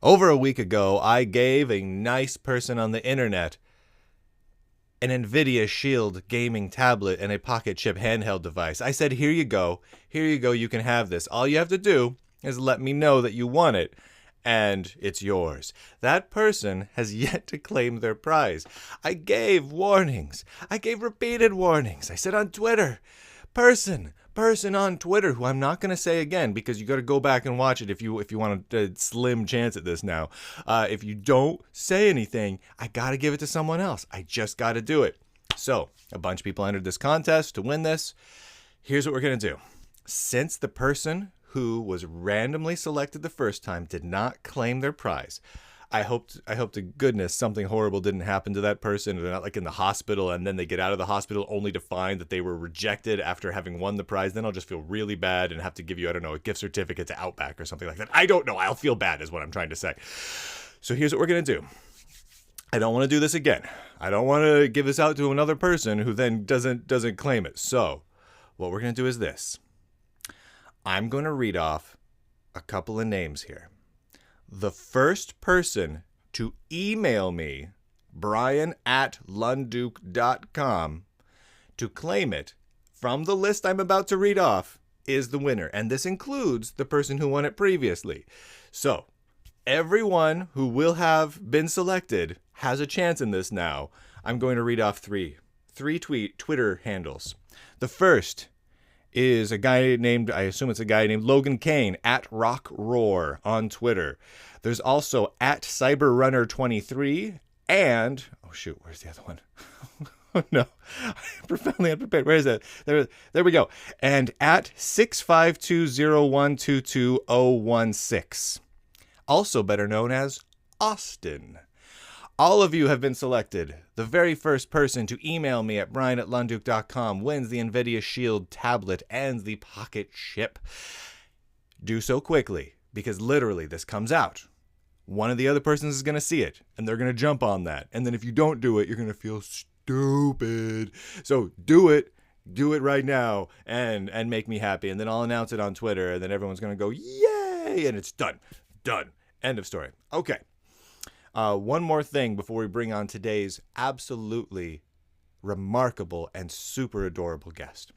Over a week ago, I gave a nice person on the internet an NVIDIA Shield gaming tablet and a pocket chip handheld device. I said, here you go, you can have this. All you have to do is let me know that you want it, and it's yours. That person has yet to claim their prize. I gave warnings. I gave repeated warnings. I said on Twitter, person on Twitter, who I'm not going to say again because you got to go back and watch it if you want a slim chance at this now. If you don't say anything, I got to give it to someone else. I just got to do it. So a bunch of people entered this contest to win this. Here's what we're going to do. Since the person who was randomly selected the first time did not claim their prize, I hope to goodness something horrible didn't happen to that person. They're not like in the hospital and then they get out of the hospital only to find that they were rejected after having won the prize. Then I'll just feel really bad and have to give you, I don't know, a gift certificate to Outback or something like that. I don't know. I'll feel bad is what I'm trying to say. So here's what we're going to do. I don't want to do this again. I don't want to give this out to another person who then doesn't claim it. So what we're going to do is this. I'm going to read off a couple of names here. The first person to email me, Bryan at Lunduke.com, to claim it from the list I'm about to read off is the winner. And this includes the person who won it previously. So everyone who will have been selected has a chance in this now. I'm going to read off three Twitter handles. The first is a guy named, I assume it's a guy named Logan Kane, at RockRoar on Twitter. There's also at CyberRunner23 and, oh shoot, where's the other one? Oh no, I'm profoundly unprepared. Where is that? There we go. And at 652012216, also better known as Austin. All of you have been selected. The very first person to email me at bryan@lunduke.com wins the NVIDIA Shield tablet and the pocket chip. Do so quickly, because literally this comes out. One of the other persons is going to see it, and they're going to jump on that. And then if you don't do it, you're going to feel stupid. So do it right now, and make me happy. And then I'll announce it on Twitter, and then everyone's going to go, yay! And it's done. End of story. Okay. One more thing before we bring on today's absolutely remarkable and super adorable guest.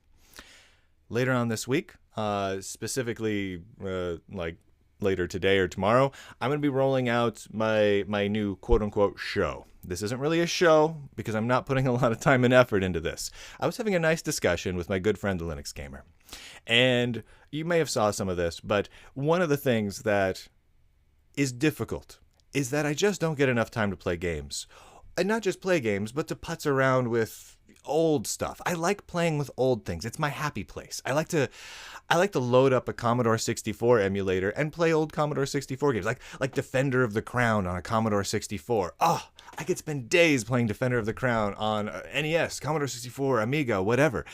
Later on this week, specifically like later today or tomorrow, I'm going to be rolling out my new quote-unquote show. This isn't really a show because I'm not putting a lot of time and effort into this. I was having a nice discussion with my good friend, the Linux Gamer. And you may have saw some of this, but one of the things that is difficult is that I just don't get enough time to play games. And not just play games, but to putz around with old stuff. I like playing with old things. It's my happy place. I like to load up a Commodore 64 emulator and play old Commodore 64 games, like Defender of the Crown on a Commodore 64. Oh, I could spend days playing Defender of the Crown on NES, Commodore 64, Amiga, whatever.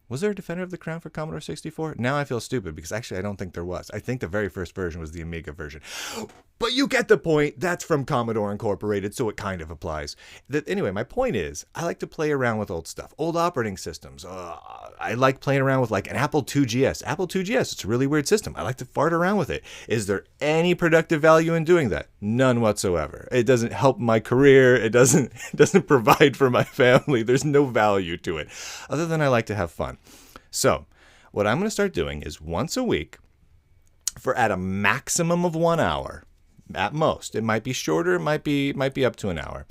Was there a Defender of the Crown for Commodore 64? Now I feel stupid because actually I don't think there was. I think the very first version was the Amiga version. But you get the point. That's from Commodore Incorporated, so it kind of applies. Anyway, my point is, I like to play around with old stuff, old operating systems. I like playing around with like an Apple IIgs. Apple IIgs, it's a really weird system. I like to fart around with it. Is there any productive value in doing that? None whatsoever. It doesn't help my career. It doesn't provide for my family. There's no value to it, other than I like to have fun. So what I'm going to start doing is once a week for at a maximum of 1 hour, at most. It might be shorter, it might be up to an hour.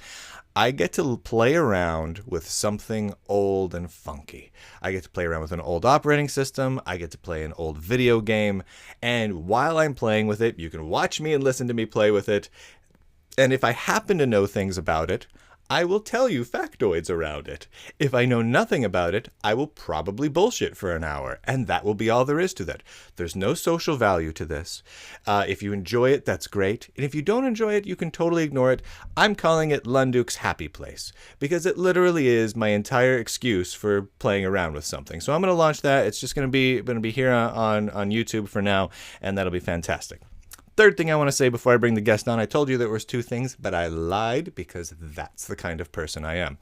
I get to play around with something old and funky. I get to play around with an old operating system. I get to play an old video game. And while I'm playing with it, you can watch me and listen to me play with it. And if I happen to know things about it, I will tell you factoids around it. If I know nothing about it, I will probably bullshit for an hour, and that will be all there is to that. There's no social value to this. If you enjoy it, that's great. And if you don't enjoy it, you can totally ignore it. I'm calling it Lunduke's Happy Place, because it literally is my entire excuse for playing around with something. So I'm going to launch that. It's just going to be here on YouTube for now, and that'll be fantastic. Third thing I want to say before I bring the guest on, I told you there was 2 things, but I lied because that's the kind of person I am.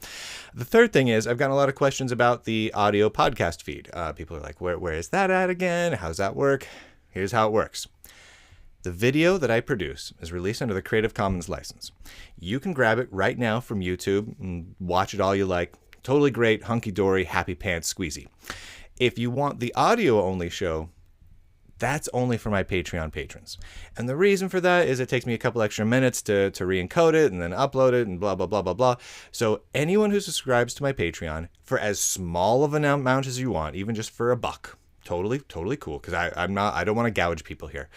The third thing is I've gotten a lot of questions about the audio podcast feed. People are like, where is that at again? How's that work? Here's how it works. The video that I produce is released under the Creative Commons license. You can grab it right now from YouTube and watch it all you like. Totally great, hunky-dory, happy pants squeezy. If you want the audio-only show, that's only for my Patreon patrons. And the reason for that is it takes me a couple extra minutes to re-encode it and then upload it and blah, blah, blah, blah, blah. So anyone who subscribes to my Patreon for as small of an amount as you want, even just for $1, totally cool, because I don't want to gouge people here.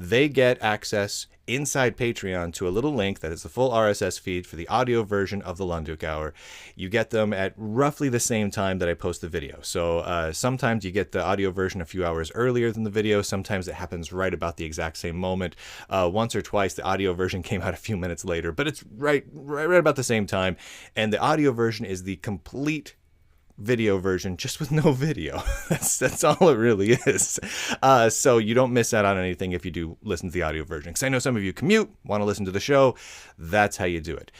They get access inside Patreon to a little link that is the full RSS feed for the audio version of the Lunduke Hour. You get them at roughly the same time that I post the video. So sometimes you get the audio version a few hours earlier than the video. Sometimes it happens right about the exact same moment. Once or twice, the audio version came out a few minutes later, but it's right about the same time. And the audio version is the complete video version, just with no video. That's all it really is. So you don't miss out on anything if you do listen to the audio version, because I know some of you commute, want to listen to the show. That's how you do it.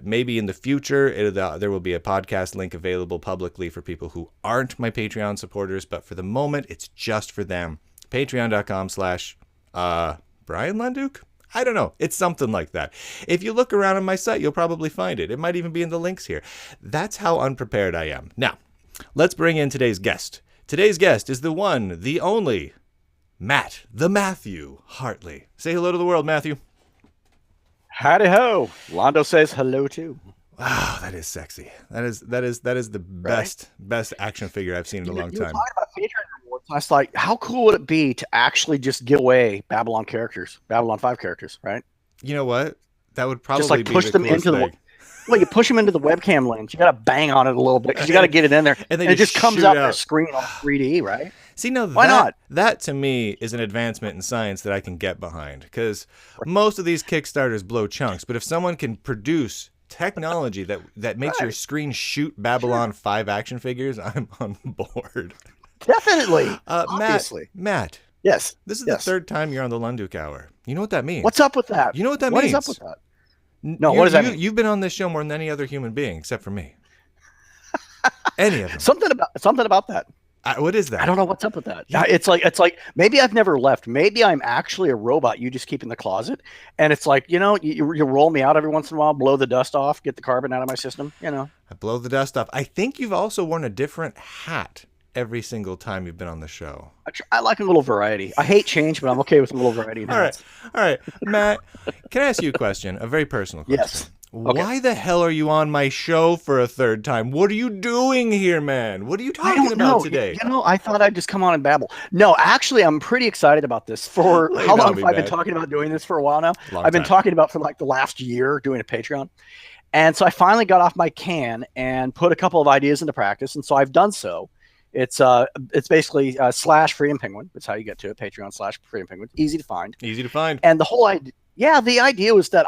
Maybe in the future there will be a podcast link available publicly for people who aren't my Patreon supporters, but for the moment it's just for them. Patreon.com/Bryan Lunduke. I don't know. It's something like that. If you look around on my site, you'll probably find it. It might even be in the links here. That's how unprepared I am. Now, let's bring in today's guest. Today's guest is the one, the only, Matt, the Matthew Hartley. Say hello to the world, Matthew. Howdy ho. Londo says hello too. Wow, that is sexy. That is the best action figure I've seen in a long time. Talking about Patreon rewards, I was like, how cool would it be to actually just give away Babylon 5 characters, right? You know what? That would probably just like be push the them into thing. Well, you push them into the webcam lens. You got to bang on it a little bit because you got to get it in there, and it just comes out on the screen on 3D, right? See, now why not? That to me is an advancement in science that I can get behind, because most of these Kickstarters blow chunks, but if someone can produce technology that makes your screen shoot Babylon 5 action figures, I'm on board. Definitely. Obviously. Matt. Yes. This is the third time you're on the Lunduke Hour. You know what that means? What's up with that? You know what that means? What is up with that? No, what does that mean? You've been on this show more than any other human being, except for me. Any of them. Something about that. What is that? I don't know what's up with that. It's like maybe I've never left. Maybe I'm actually a robot you just keep in the closet. And it's like, you roll me out every once in a while, blow the dust off, get the carbon out of my system, I blow the dust off. I think you've also worn a different hat every single time you've been on the show. I like a little variety. I hate change, but I'm okay with a little variety. All right. Matt, can I ask you a question? A very personal question. Yes. Okay. Why the hell are you on my show for a third time? What are you doing here, man? What are you talking about today? I thought I'd just come on and babble. No, actually, I'm pretty excited about this. For how long have I been talking about doing this for a while now? I've been talking about for like the last year doing a Patreon. And so I finally got off my can and put a couple of ideas into practice. And so I've done so. It's basically /Freedom Penguin. That's how you get to it. Patreon /Freedom Penguin. Easy to find. And the whole idea, the idea was that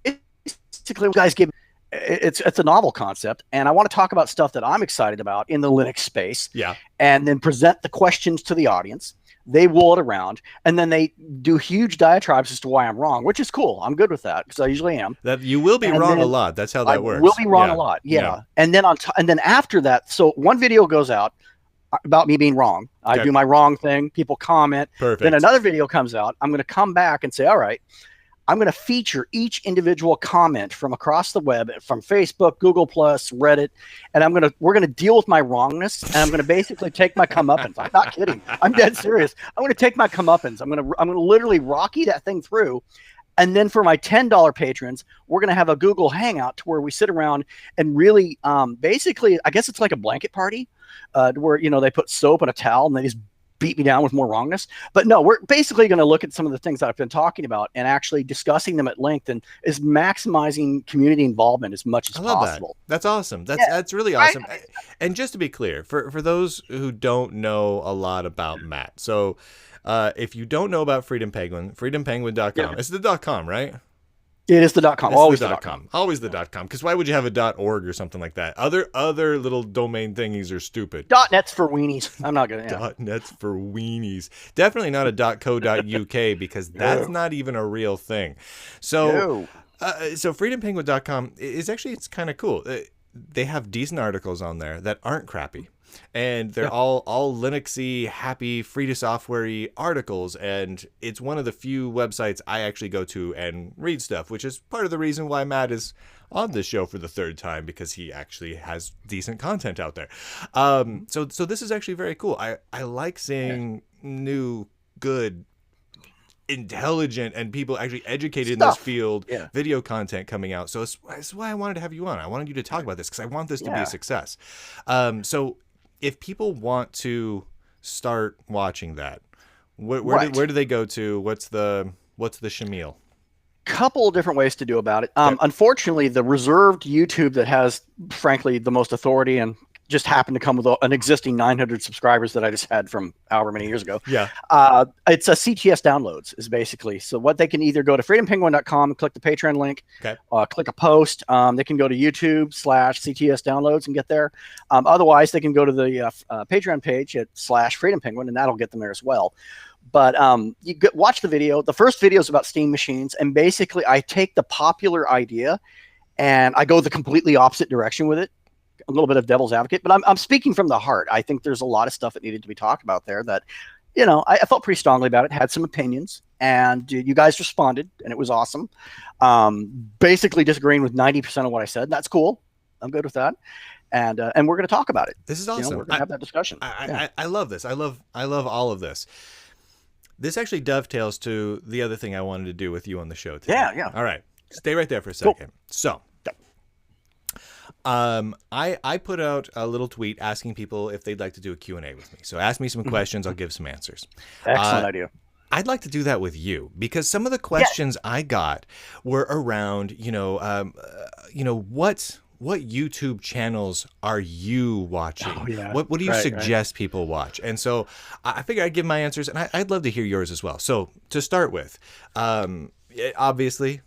basically, guys give it's a novel concept, and I want to talk about stuff that I'm excited about in the Linux space. Yeah. And then present the questions to the audience. They roll it around, and then they do huge diatribes as to why I'm wrong, which is cool. I'm good with that because I usually am. That you will be wrong a lot. That's how that works. Will be wrong a lot. Yeah. And then and then after that, so one video goes out about me being wrong. I do my wrong thing. People comment. Perfect. Then another video comes out. I'm going to come back and say, all right, I'm going to feature each individual comment from across the web, from Facebook, Google Plus, Reddit, and we're going to deal with my wrongness, and I'm going to basically take my comeuppance. I'm not kidding. I'm dead serious. I'm going to take my comeuppance. I'm going to literally Rocky that thing through. And then for my $10 patrons, we're going to have a Google Hangout to where we sit around and really, basically, I guess it's like a blanket party, where they put soap and a towel and they just beat me down with more wrongness. But no, we're basically going to look at some of the things that I've been talking about and actually discussing them at length, and is maximizing community involvement as much as possible. That's awesome. That's really awesome. Right. And just to be clear, for those who don't know a lot about Matt, so if you don't know about Freedom Penguin, freedompenguin.com. It's the .com, right? It is the .com. Always the .com. Always the .com. Because why would you have a .org or something like that? Other little domain thingies are stupid. .net's for weenies. I'm not gonna. Yeah. .net's for weenies. Definitely not a .co.uk because that's not even a real thing. So, so freedompenguin.com is actually, it's kind of cool. They have decent articles on there that aren't crappy. and they're all Linuxy, happy, free to software-y articles. And it's one of the few websites I actually go to and read stuff, which is part of the reason why Matt is on this show for the third time, because he actually has decent content out there. So this is actually very cool. I like seeing new, good, intelligent, and people actually educated in this field video content coming out. So that's why I wanted to have you on. I wanted you to talk about this because I want this to be a success. So if people want to start watching that, where do they go to? What's the shamil? Couple of different ways to do about it. Unfortunately, the reserved YouTube that has, frankly, the most authority and just happened to come with an existing 900 subscribers that I just had from however many years ago. Yeah. It's a CTS downloads is basically. So what they can either go to freedompenguin.com and click the Patreon link, click a post. They can go to YouTube/CTS downloads and get there. Otherwise, they can go to the Patreon page at /freedompenguin, and that'll get them there as well. But watch the video. The first video is about Steam machines. And basically, I take the popular idea and I go the completely opposite direction with it. A little bit of devil's advocate. But I'm speaking from the heart. I think there's a lot of stuff that needed to be talked about there that, I felt pretty strongly about it, had some opinions. And you guys responded, and it was awesome. Basically disagreeing with 90% of what I said. That's cool. I'm good with that. And we're going to talk about it. This is awesome. We're going to have that discussion. I love this. I love all of this. This actually dovetails to the other thing I wanted to do with you on the show today. Yeah. All right. Stay right there for a second. Cool. So, I put out a little tweet asking people if they'd like to do a Q&A with me. So ask me some questions. I'll give some answers. Excellent idea. I'd like to do that with you because some of the questions I got were around, what YouTube channels are you watching? Oh, yeah. What do you suggest people watch? And so I figured I'd give my answers, and I'd love to hear yours as well. So to start with, obviously,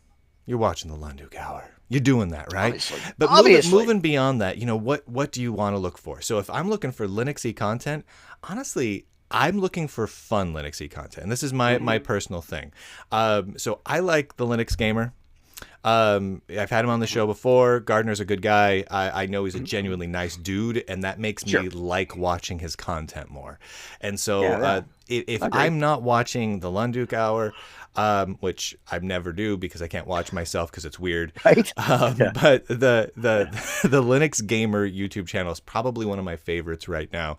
you're watching the Lunduke Hour. You're doing that, right? Obviously. But moving beyond that, what do you want to look for? So if I'm looking for Linuxy content, honestly, I'm looking for fun Linuxy content. And this is my personal thing. So I like the Linux Gamer. I've had him on the show before. Gardner's a good guy. I know he's a genuinely nice dude, and that makes me like watching his content more. And so if I'm not watching the Lunduke Hour, which I never do because I can't watch myself because it's weird. Right? But the Linux Gamer YouTube channel is probably one of my favorites right now.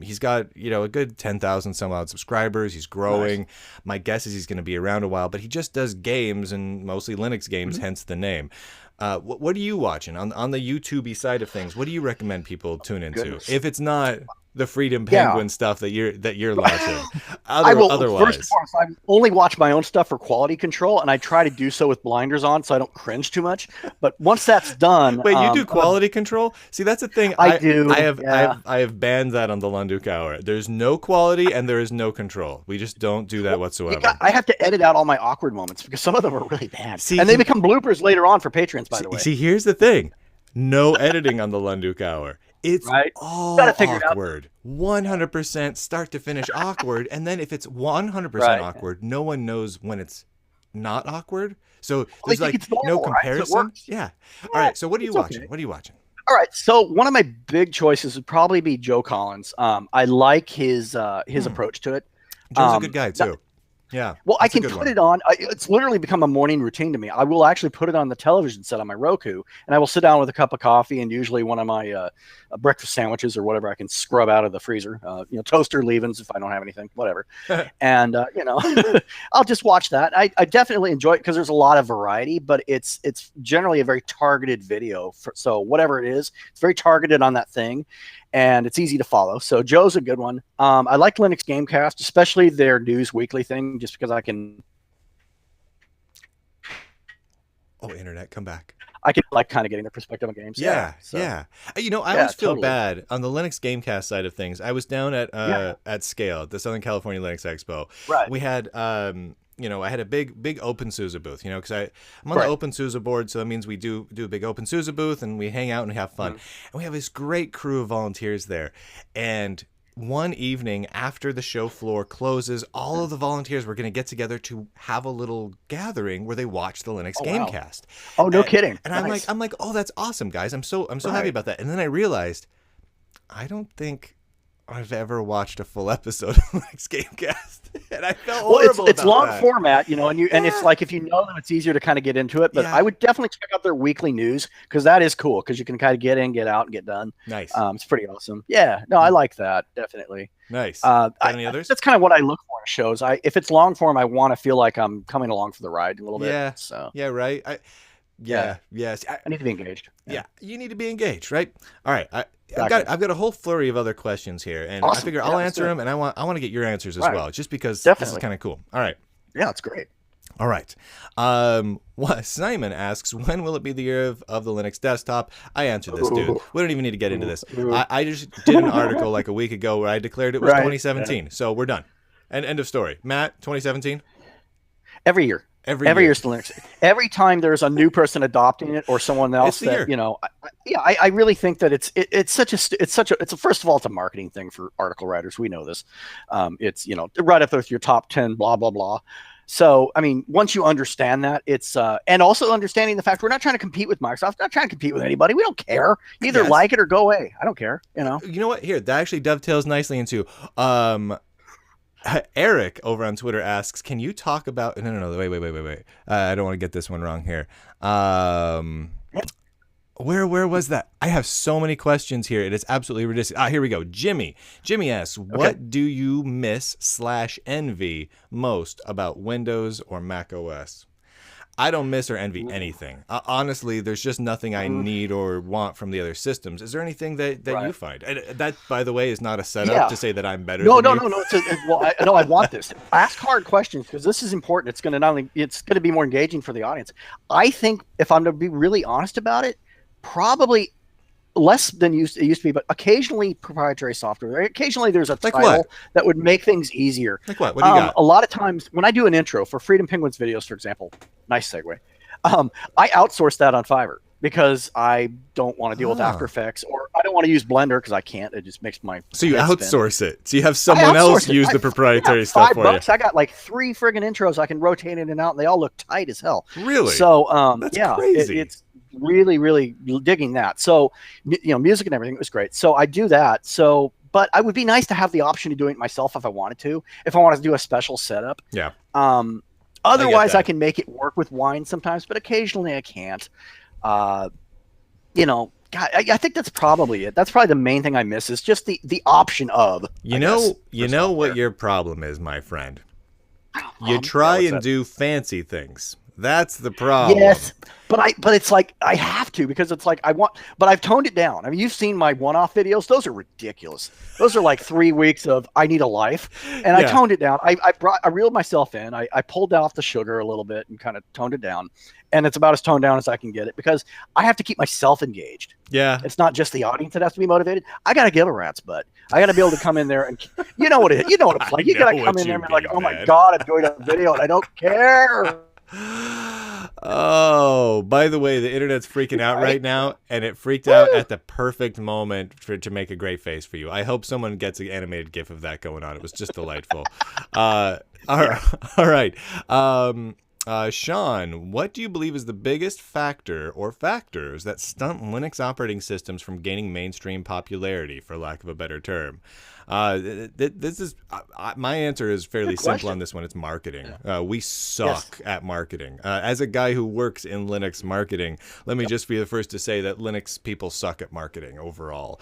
He's got a good 10,000 some odd subscribers. He's growing. Nice. My guess is he's going to be around a while, but he just does games and mostly Linux games, hence the name. What are you watching on the YouTube side of things? What do you recommend people tune into if it's not the Freedom Penguin stuff that you're watching? Otherwise, first and foremost, I only watch my own stuff for quality control, and I try to do so with blinders on so I don't cringe too much. But once that's done, wait, you do quality control? See, that's the thing. I do. I have banned that on the Lunduke Hour. There's no quality and there is no control. We just don't do that whatsoever. I have to edit out all my awkward moments because some of them are really bad, and they become bloopers later on for patrons. By the way, see, here's the thing: no editing on the Lunduke Hour. It's all awkward. 100% start to finish awkward. And then if it's 100% awkward, no one knows when it's not awkward. So there's no comparison. Right? So yeah. All right. So what are you watching? What are you watching? All right. So one of my big choices would probably be Joe Collins. I like his approach to it. Joe's a good guy too. Yeah. Well, I can put it on. It's literally become a morning routine to me. I will actually put it on the television set on my Roku, and I will sit down with a cup of coffee and usually one of my breakfast sandwiches or whatever I can scrub out of the freezer. Toaster leavings if I don't have anything, whatever. And I'll just watch that. I definitely enjoy it because there's a lot of variety, but it's generally a very targeted video. So whatever it is, it's very targeted on that thing. And it's easy to follow. So Joe's a good one. I like Linux Gamecast, especially their news weekly thing, just because I can. Oh, internet, come back. I can like kind of getting their perspective on games. Yeah. I always feel bad on the Linux Gamecast side of things. I was down at Scale at the Southern California Linux Expo. Right. We had I had a big OpenSUSE booth, because I'm on the OpenSUSE board, so that means we do a big OpenSUSE booth and we hang out and we have fun. And we have this great crew of volunteers there. And one evening after the show floor closes, all of the volunteers were going to get together to have a little gathering where they watch the Linux Gamecast. Wow. Oh, no kidding. And I'm like, oh, that's awesome, guys. I'm so happy about that. And then I realized I don't think I've ever watched a full episode of Linux Gamecast, and I felt horrible. It's about long that. format, and it's like if you know them, it's easier to kind of get into it. But I would definitely check out their weekly news because that is cool because you can kind of get in, get out, and get done. Nice. It's pretty awesome. Yeah, no, I like that definitely. Nice. Any others? That's kind of what I look for in shows. If it's long form, I want to feel like I'm coming along for the ride a little bit. Yeah. So right. Yes. I need to be engaged. Yeah, you need to be engaged, right? All right. Exactly. I've got a whole flurry of other questions here, and Awesome. I figure I'll answer them, and I want to get your answers as well, just because this is kind of cool. All right. Yeah, it's great. All right. Simon asks, when will it be the year of the Linux desktop? I answered this, dude. We don't even need to get into this. I just did an article like a week ago where I declared it was 2017, so we're done. And end of story. Matt, 2017? Every year. Every year's the Linux. Every time there's a new person adopting it or someone else that I really think that it's first of all, it's a marketing thing for article writers. We know this. It's right up there with your top 10 blah blah blah. So I mean, once you understand that, it's and also understanding the fact we're not trying to compete with Microsoft, not trying to compete with anybody. We don't care. Either like it or go away. I don't care. You know what? Here, that actually dovetails nicely into Eric over on Twitter asks, can you talk about... No, wait. I don't want to get this one wrong here. Where was that? I have so many questions here. It is absolutely ridiculous. Here we go. Jimmy asks, what do you miss/envy most about Windows or Mac OS? I don't miss or envy anything. Honestly, there's just nothing I need or want from the other systems. Is there anything that you find? And that, by the way, is not a setup to say that I'm better than you. No. I want this. Ask hard questions because this is important. It's going to be more engaging for the audience. I think if I'm to be really honest about it, probably less than it used to be, but occasionally proprietary software. Occasionally there's a title that would make things easier. Like what? What do you got? A lot of times when I do an intro for Freedom Penguins videos, for example, nice segue, I outsource that on Fiverr because I don't want to deal with After Effects, or I don't want to use Blender because I can't. It just makes my So you outsource it. So you have someone else use the proprietary stuff for you. I got like 3 friggin' intros I can rotate in and out, and they all look tight as hell. Really? So that's crazy. It's really digging that. So music and everything was great. So I do that. So but I would be nice to have the option of doing it myself if I wanted to do a special setup. Yeah. Otherwise I can make it work with Wine sometimes, but occasionally I can't. God, I think that's probably it. That's probably the main thing I miss is just the option of what your problem is, my friend. You try and do fancy things. That's the problem. Yes, but it's like I have to because it's like but I've toned it down. I mean, you've seen my one-off videos; those are ridiculous. Those are like 3 weeks of I need a life, and I toned it down. I reeled myself in. I pulled off the sugar a little bit and kind of toned it down, and it's about as toned down as I can get it because I have to keep myself engaged. Yeah, it's not just the audience that has to be motivated. I got to give a rat's butt. I got to be able to come in there and you know what it's like. You got to come in there and be like, oh my god, I'm doing a video and I don't care. Oh, by the way, the internet's freaking out right now, and it freaked out at the perfect moment to make a great face for you. I hope someone gets an animated GIF of that going on. It was just delightful. All right. Sean, what do you believe is the biggest factor or factors that stunt Linux operating systems from gaining mainstream popularity, for lack of a better term? This is my answer is fairly simple on this one. It's marketing. We suck at marketing. As a guy who works in Linux marketing, let me just be the first to say that Linux people suck at marketing overall.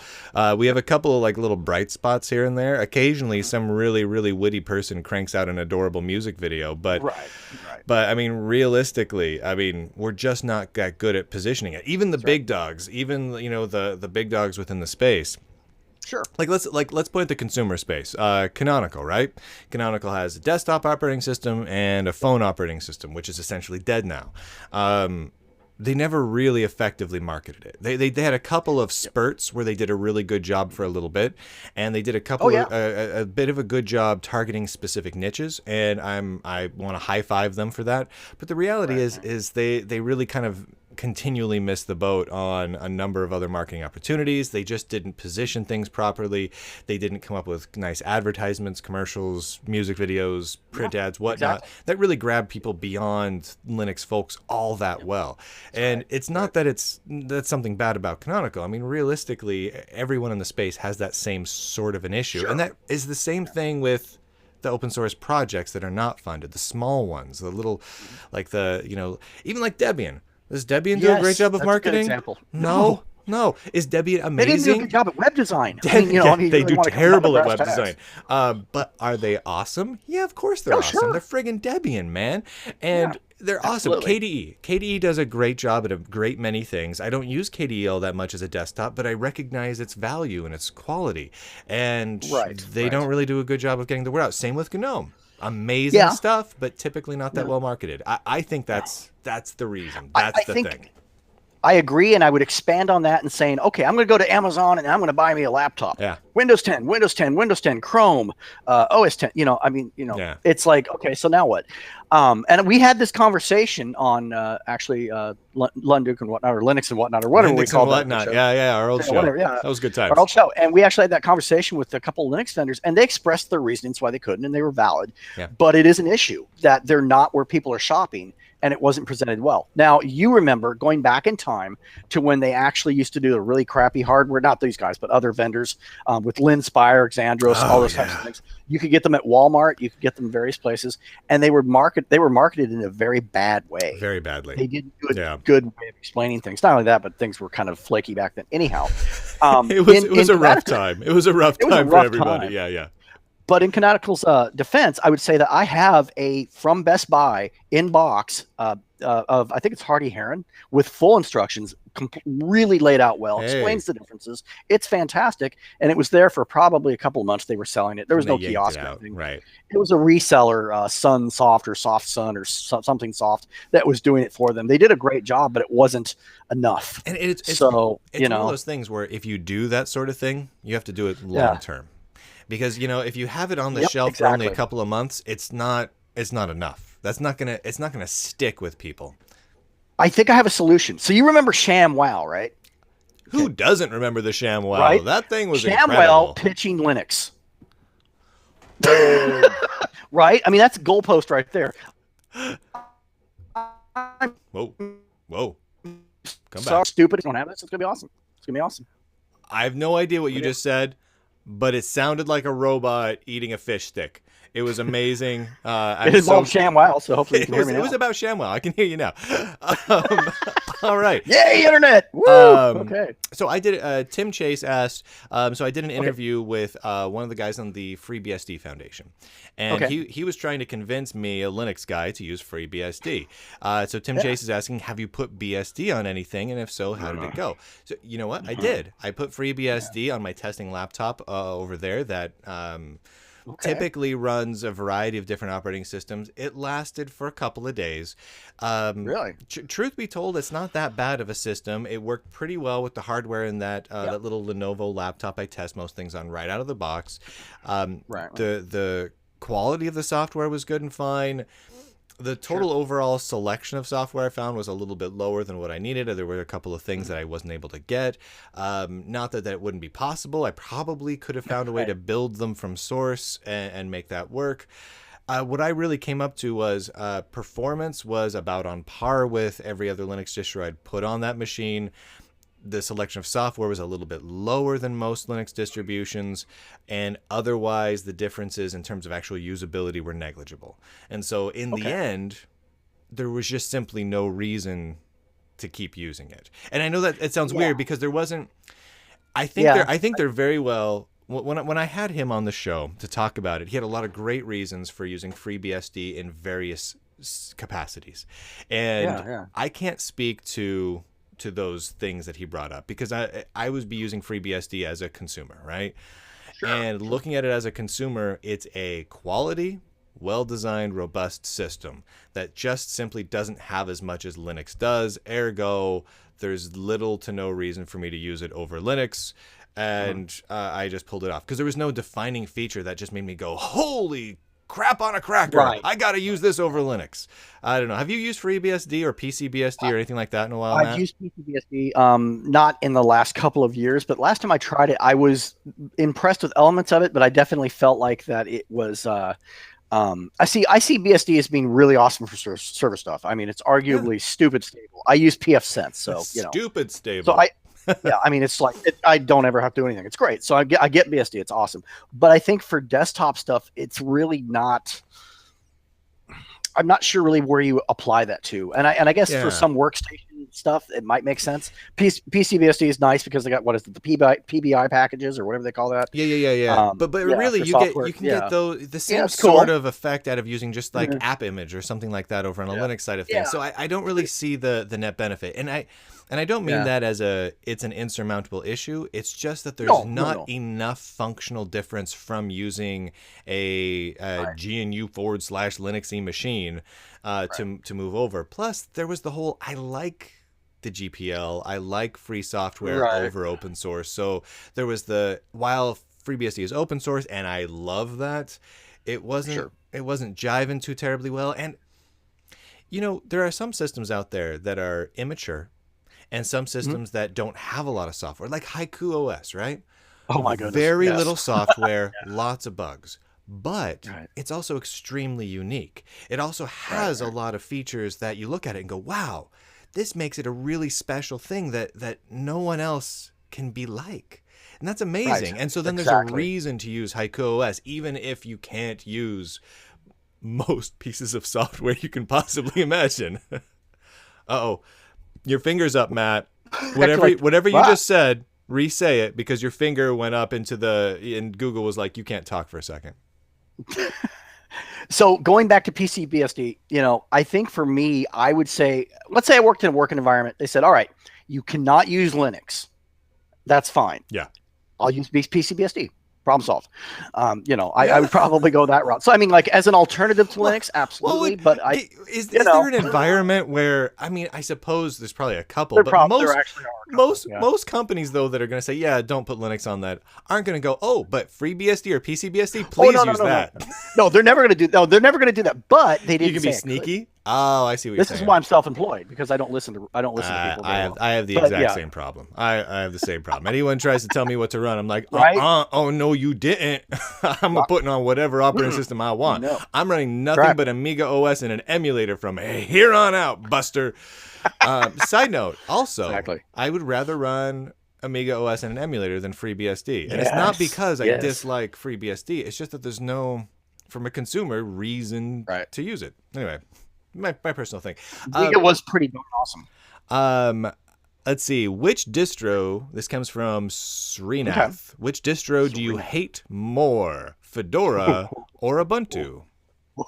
We have a couple of like little bright spots here and there. Occasionally, some really, really witty person cranks out an adorable music video, but I mean, realistically, we're just not that good at positioning it. Even the big dogs, even the big dogs within the space. Sure. Let's put it in the consumer space. Canonical, right? Canonical has a desktop operating system and a phone operating system, which is essentially dead now. They never really effectively marketed it. They had a couple of spurts where they did a really good job for a little bit, and they did a bit of a good job targeting specific niches, and I want to high five them for that. But the reality is they really kind of continually missed the boat on a number of other marketing opportunities. They just didn't position things properly. They didn't come up with nice advertisements, commercials, music videos, print ads, whatnot, that really grabbed people beyond Linux folks all that well. And it's not that that's something bad about Canonical. I mean, realistically, everyone in the space has that same sort of an issue. And that is the same thing with the open source projects that are not funded, the small ones, the little, like even like Debian. Does Debian do a great job of marketing? A good example. No. Is Debian amazing? They didn't do a good job at web design. They do terrible at web design. But are they awesome? Yeah, of course they're awesome. Sure. They're friggin' Debian, man. And they're awesome. KDE does a great job at a great many things. I don't use KDE all that much as a desktop, but I recognize its value and its quality. And they don't really do a good job of getting the word out. Same with GNOME. Amazing stuff, but typically not that well marketed. I think that's the reason. That's the thing. I agree, and I would expand on that and saying, okay, I'm going to go to Amazon and I'm going to buy me a laptop. Yeah. Windows 10, Chrome, OS 10. It's like, okay, so now what? And we had this conversation on Lunduke and whatnot, or Linux and whatnot, or whatever we call it. Our old show. That was good times. Our old show, and we actually had that conversation with a couple of Linux vendors, and they expressed their reasons why they couldn't, and they were valid. Yeah. But it is an issue that they're not where people are shopping, and it wasn't presented well. Now, you remember going back in time to when they actually used to do the really crappy hardware, not these guys, but other vendors with Linspire, Xandros, all those types of things. You could get them at Walmart, you could get them various places, and they were marketed in a very bad way. Very badly. They didn't do a good way of explaining things. Not only that, but things were kind of flaky back then. Anyhow. It was a rough time. It was a rough time for everybody. Yeah. But in Canonical's defense, I would say that I have a from Best Buy in box of I think it's Hardy Heron with full instructions, really laid out well, explains the differences. It's fantastic, and it was there for probably a couple of months. They were selling it. There was no kiosk or anything. Right. It was a reseller, Sunsoft or Soft Sun or something soft that was doing it for them. They did a great job, but it wasn't enough. And it's one of those things where if you do that sort of thing, you have to do it long term. Because if you have it on the shelf for only a couple of months, it's not enough. It's not gonna stick with people. I think I have a solution. So you remember ShamWow, right? Who doesn't remember the ShamWow? Right? That thing was ShamWow incredible. pitching Linux. Right? I mean, that's a goalpost right there. Whoa. Come Sorry, back. stupid. Don't have this. It's gonna be awesome. I have no idea what you just said, but it sounded like a robot eating a fish stick. It was amazing. It involved ShamWow, so hopefully you can hear me now. It was about ShamWow. I can hear you now. All right. Yay, internet! Woo! Okay. So I did. Tim Chase asked. So I did an interview with one of the guys on the FreeBSD Foundation, and he was trying to convince me, a Linux guy, to use FreeBSD. So Tim Chase is asking, have you put BSD on anything, and if so, how did it go? So you know what? I did. I put FreeBSD on my testing laptop over there that. Typically runs a variety of different operating systems. It lasted for a couple of days. Really? Truth be told, it's not that bad of a system. It worked pretty well with the hardware in that little Lenovo laptop I test most things on right out of the box. The quality of the software was good and fine. The total overall selection of software I found was a little bit lower than what I needed. There were a couple of things that I wasn't able to get. Not that it wouldn't be possible. I probably could have found a way to build them from source and make that work. What I really came up to was performance was about on par with every other Linux distro I'd put on that machine. The selection of software was a little bit lower than most Linux distributions, and otherwise the differences in terms of actual usability were negligible. And so in the end, there was just simply no reason to keep using it. And I know that it sounds weird because there wasn't. I think they're very well. When I had him on the show to talk about it, he had a lot of great reasons for using FreeBSD in various capacities, and I can't speak to those things that he brought up because I would be using FreeBSD as a consumer, right? And looking at it as a consumer, it's a quality, well-designed, robust system that just simply doesn't have as much as Linux does. Ergo, there's little to no reason for me to use it over Linux. And I just pulled it off because there was no defining feature that just made me go, holy crap on a cracker. Right. I got to use this over Linux. I don't know. Have you used FreeBSD or PCBSD or anything like that in a while, I've Matt? used PCBSD, not in the last couple of years, but last time I tried it, I was impressed with elements of it, but I definitely felt like that it was. I see BSD as being really awesome for server stuff. I mean, it's arguably stupid stable. I use pfSense, so stupid stable. So I mean, it's like I don't ever have to do anything. It's great. So I get BSD. It's awesome. But I think for desktop stuff, it's really not. I'm not sure really where you apply that to, and I guess for some workstation stuff, it might make sense. PCBSD is nice because they got the PBI packages or whatever they call that. Yeah. But really, you can get the same sort of effect out of using just like app image or something like that over on the Linux side of things. So I don't really see the net benefit, and I don't mean that as it's an insurmountable issue. It's just that there's not enough functional difference from using a GNU/Linuxy machine to move over. Plus, there was the whole I like the GPL. I like free software over open source. So there was while FreeBSD is open source, and I love that, it wasn't jiving too terribly well. And there are some systems out there that are immature, and some systems that don't have a lot of software, like Haiku OS, right? Oh my goodness. Very little software, lots of bugs. But it's also extremely unique. It also has a lot of features that you look at it and go, wow, this makes it a really special thing that no one else can be like. And that's amazing. And so then there's a reason to use Haiku OS, even if you can't use most pieces of software you can possibly imagine. Uh-oh. Your finger's up, Matt. Whatever you just said, re-say it, because your finger went up and Google was like, you can't talk for a second. So going back to PCBSD, I think for me, I would say, let's say I worked in a working environment. They said, all right, you cannot use Linux. That's fine. Yeah. I'll use PCBSD. Problem solved. I would probably go that route. So, I mean, like as an alternative to Linux, absolutely. But is there an environment where, I mean, I suppose there's probably a couple, but most companies though that are going to say, yeah, don't put Linux on that, aren't going to go, oh, but FreeBSD or PCBSD, please use that. No, they're never going to do. No, they're never going to do that. But they didn't. You can be sneaky. Oh, I see what you're saying. This is why I'm self-employed, because I don't listen to people. I have the exact same problem. I have the same problem. Anyone tries to tell me what to run, I'm like, oh no, you didn't. I'm putting on whatever operating system I want. No. I'm running nothing but Amiga OS and an emulator from here on out, Buster. Side note, also, I would rather run Amiga OS and an emulator than FreeBSD. And it's not because I dislike FreeBSD. It's just that there's no, from a consumer, reason to use it. Anyway. My personal thing. It was pretty darn awesome. Let's see. Which distro? This comes from Srinath. Okay. Which distro do you hate more, Fedora or Ubuntu?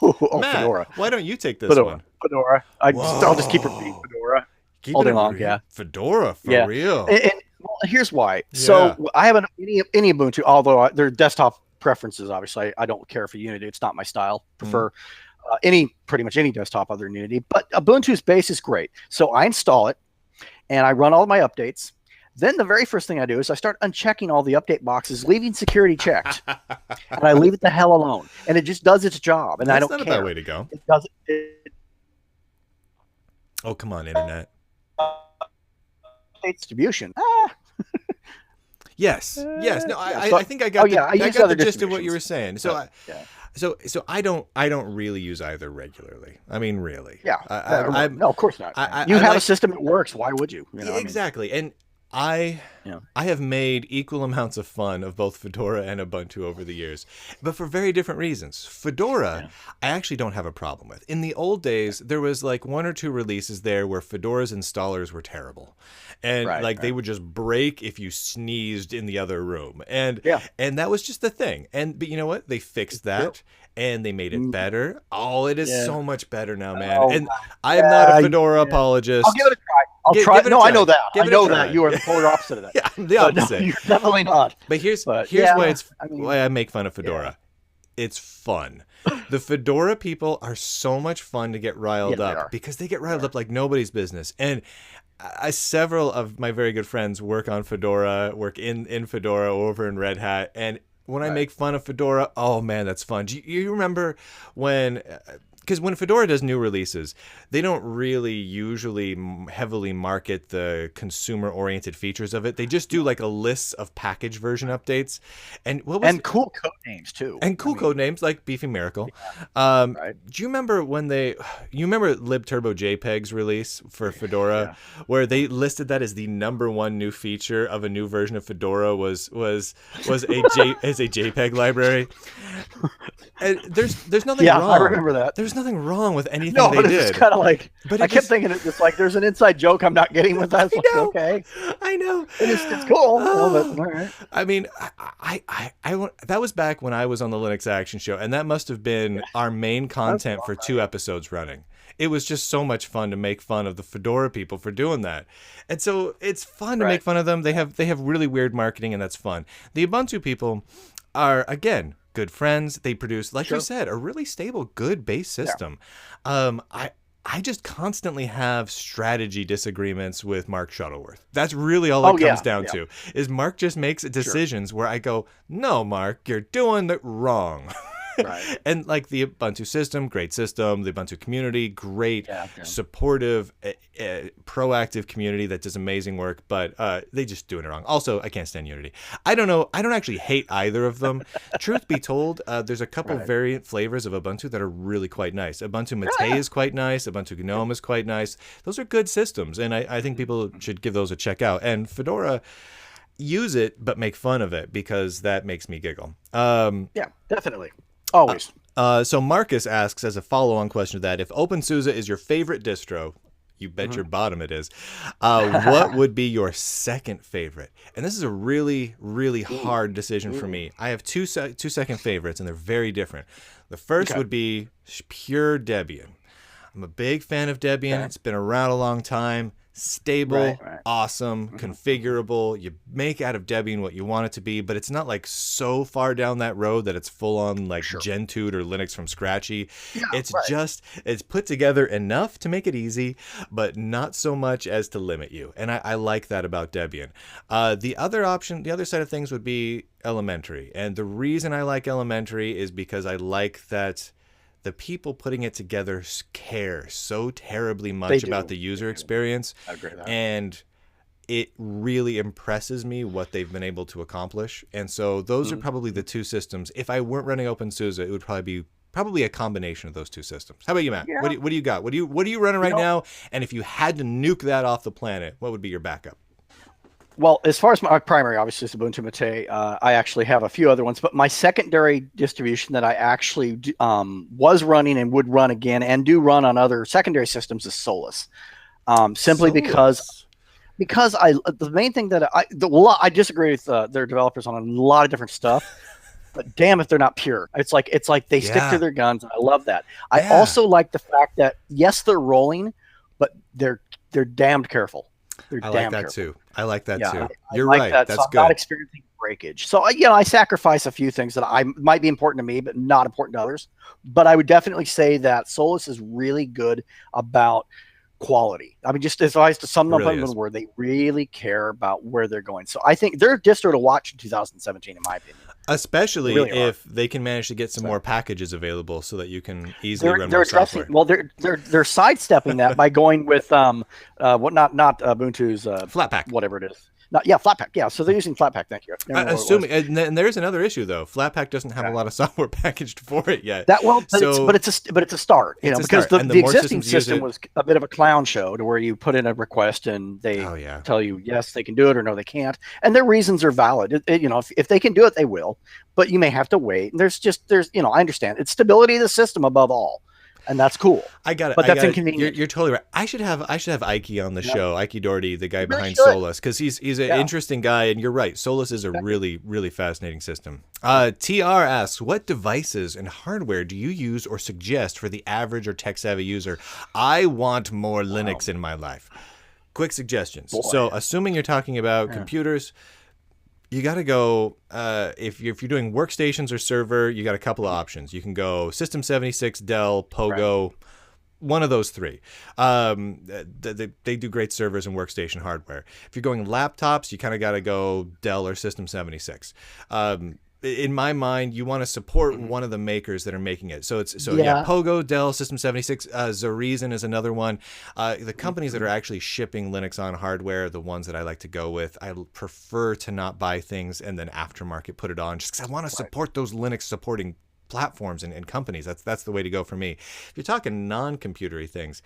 Matt, Fedora. Why don't you take this one? Fedora. I'll just keep repeating Fedora all day long. Yeah. Fedora for real. And here's why. Yeah. So I have any Ubuntu, although they're desktop preferences. Obviously, I don't care for Unity. It's not my style. Prefer. Pretty much any desktop other than Unity, but Ubuntu's base is great. So I install it and I run all my updates. Then the very first thing I do is I start unchecking all the update boxes, leaving security checked, and I leave it the hell alone. And it just does its job. And I don't care. That's not a bad way to go. It does Oh, come on, internet. Distribution. Yes. No, I think I got the gist of what you were saying. So So I don't really use either regularly. I mean, really. Yeah. No, of course not. You have a system that works. Why would you? Exactly. And I have made equal amounts of fun of both Fedora and Ubuntu over the years, but for very different reasons. Fedora, I actually don't have a problem with. In the old days, there was like one or two releases there where Fedora's installers were terrible. And they would just break if you sneezed in the other room. And that was just the thing. But you know what? They fixed that. And they made it better. Oh, it is so much better now, man. And I am not a Fedora apologist. I'll give it a try. I'll try. No, I know that. I know that. You are the polar opposite of that. Yeah, I'm the opposite. No, you're definitely not. But here's why why I make fun of Fedora. It's fun. The Fedora people are so much fun to get riled up because they get riled up like nobody's business. And several of my very good friends work on Fedora, work in Fedora over in Red Hat, and when I make fun of Fedora, oh man, that's fun. Do you remember when? Because when Fedora does new releases, they don't really usually heavily market the consumer-oriented features of it. They just do like a list of package version updates, and cool code names too, and code names like Beefy Miracle. Right. Do you remember when you remember libturbo JPEG's release for Fedora, where they listed that as the #1 new feature of a new version of Fedora was as a JPEG library? And there's nothing wrong. I remember that. There's nothing wrong with anything they did. It's kind of like, but I kept thinking it's like there's an inside joke I'm not getting with that. I know. Okay, I know. It's cool. But, all right. I mean, I that was back when I was on the Linux Action Show, and that must have been our main content for 2 episodes running. It was just so much fun to make fun of the Fedora people for doing that. And so it's fun to make fun of them. They have really weird marketing, and that's fun. The Ubuntu people are, again, good friends. They produce, like you said, a really stable, good base system. I just constantly have strategy disagreements with Mark Shuttleworth. That's really all it comes down to. Is Mark just makes decisions where I go, no, Mark, you're doing it wrong. Right. And like the Ubuntu system, great system. The Ubuntu community, great, supportive, proactive community that does amazing work. But they just doing it wrong. Also, I can't stand Unity. I don't know. I don't actually hate either of them. Truth be told, there's a couple variant flavors of Ubuntu that are really quite nice. Ubuntu Mate is quite nice. Ubuntu GNOME is quite nice. Those are good systems, and I think people should give those a check out. And Fedora, use it, but make fun of it, because that makes me giggle. Yeah, definitely. Always. So Marcus asks, as a follow-on question to that, if OpenSUSE is your favorite distro, you bet your bottom it is, what would be your second favorite? And this is a really, really hard decision for me. I have two second favorites, and they're very different. The first would be pure Debian. I'm a big fan of Debian. It's been around a long time. Stable, awesome, configurable. You make out of Debian what you want it to be, but it's not like so far down that road that it's full on like Gentoo or Linux from scratchy. It's just, it's put together enough to make it easy, but not so much as to limit you. And I like that about Debian. The other option, the other side of things would be Elementary. And the reason I like Elementary is because I like that the people putting it together care so terribly much about the user experience. I agree with that. And it really impresses me what they've been able to accomplish. And so those are probably the two systems. If I weren't running OpenSUSE, it would probably a combination of those two systems. How about you, Matt? What do you got? What are you running right now? And if you had to nuke that off the planet, what would be your backup? Well, as far as my primary, obviously, is Ubuntu Mate. I actually have a few other ones, but my secondary distribution that I actually was running and would run again and do run on other secondary systems is Solus. Simply because the main thing that I disagree with their developers on a lot of different stuff, but damn if they're not pure. It's like they stick to their guns, and I love that. I also like the fact that yes, they're rolling, but they're damned careful. I like that too. I like that too. You're right. That's so I'm good. Not experiencing breakage. So I sacrifice a few things that might be important to me, but not important to others. But I would definitely say that Solus is really good about quality. I mean, just as I was to sum them up where they really care about where they're going. So I think they're a distro to watch in 2017, in my opinion. Especially if they can manage to get some more packages available so that you can easily run more software. Well, they're sidestepping that by going with not Ubuntu's Flatpak, whatever it is. Flatpak. Yeah, so they're using Flatpak. Thank you. Assuming, and there's another issue though. Flatpak doesn't have a lot of software packed for it yet. But it's a start. Because the existing system was a bit of a clown show to where you put in a request and they tell you yes they can do it or no they can't, and their reasons are valid. If they can do it they will, but you may have to wait. And there's I understand it's stability of the system above all. And that's cool. I got it. But that's inconvenient. You're totally right. I should have Ike on the show, Ike Doherty, the guy behind Solus, because he's an interesting guy. And you're right, Solus is a really, really fascinating system. TR asks, what devices and hardware do you use or suggest for the average or tech-savvy user? I want more Linux in my life. Quick suggestions. So assuming you're talking about computers, you got to go, if you're doing workstations or server, you got a couple of options. You can go System 76, Dell, Pogo, one of those three. They do great servers and workstation hardware. If you're going laptops, you kind of got to go Dell or System 76. in my mind, you want to support one of the makers that are making it. So Pogo, Dell, System 76, Zoreason is another one. The companies that are actually shipping Linux on hardware, the ones that I like to go with, I prefer to not buy things and then aftermarket put it on, just because I want to support those Linux supporting platforms and companies. That's the way to go for me. If you're talking non-computery things,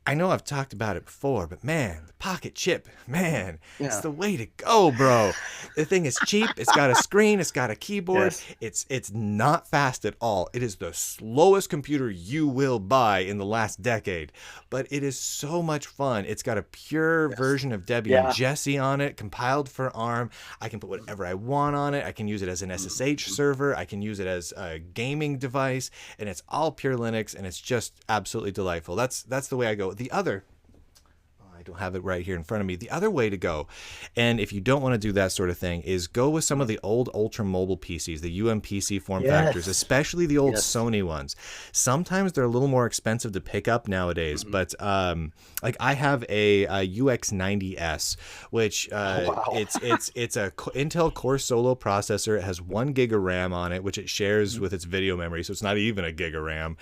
I know I've talked about it before, but man, the Pocket Chip, man, it's the way to go, bro. The thing is cheap. It's got a screen. It's got a keyboard. Yes. It's not fast at all. It is the slowest computer you will buy in the last decade, but it is so much fun. It's got a pure version of Debian Jessie on it, compiled for ARM. I can put whatever I want on it. I can use it as an SSH server. I can use it as a gaming device, and it's all pure Linux, and it's just absolutely delightful. That's the way I go. The other, I don't have it right here in front of me. The other way to go, and if you don't want to do that sort of thing, is go with some of the old ultra mobile PCs, the UMPC form factors, especially the old Sony ones. Sometimes they're a little more expensive to pick up nowadays, but like I have a UX90S, which it's a Intel Core Solo processor. It has 1 gig of RAM on it, which it shares with its video memory, so it's not even a gig of RAM.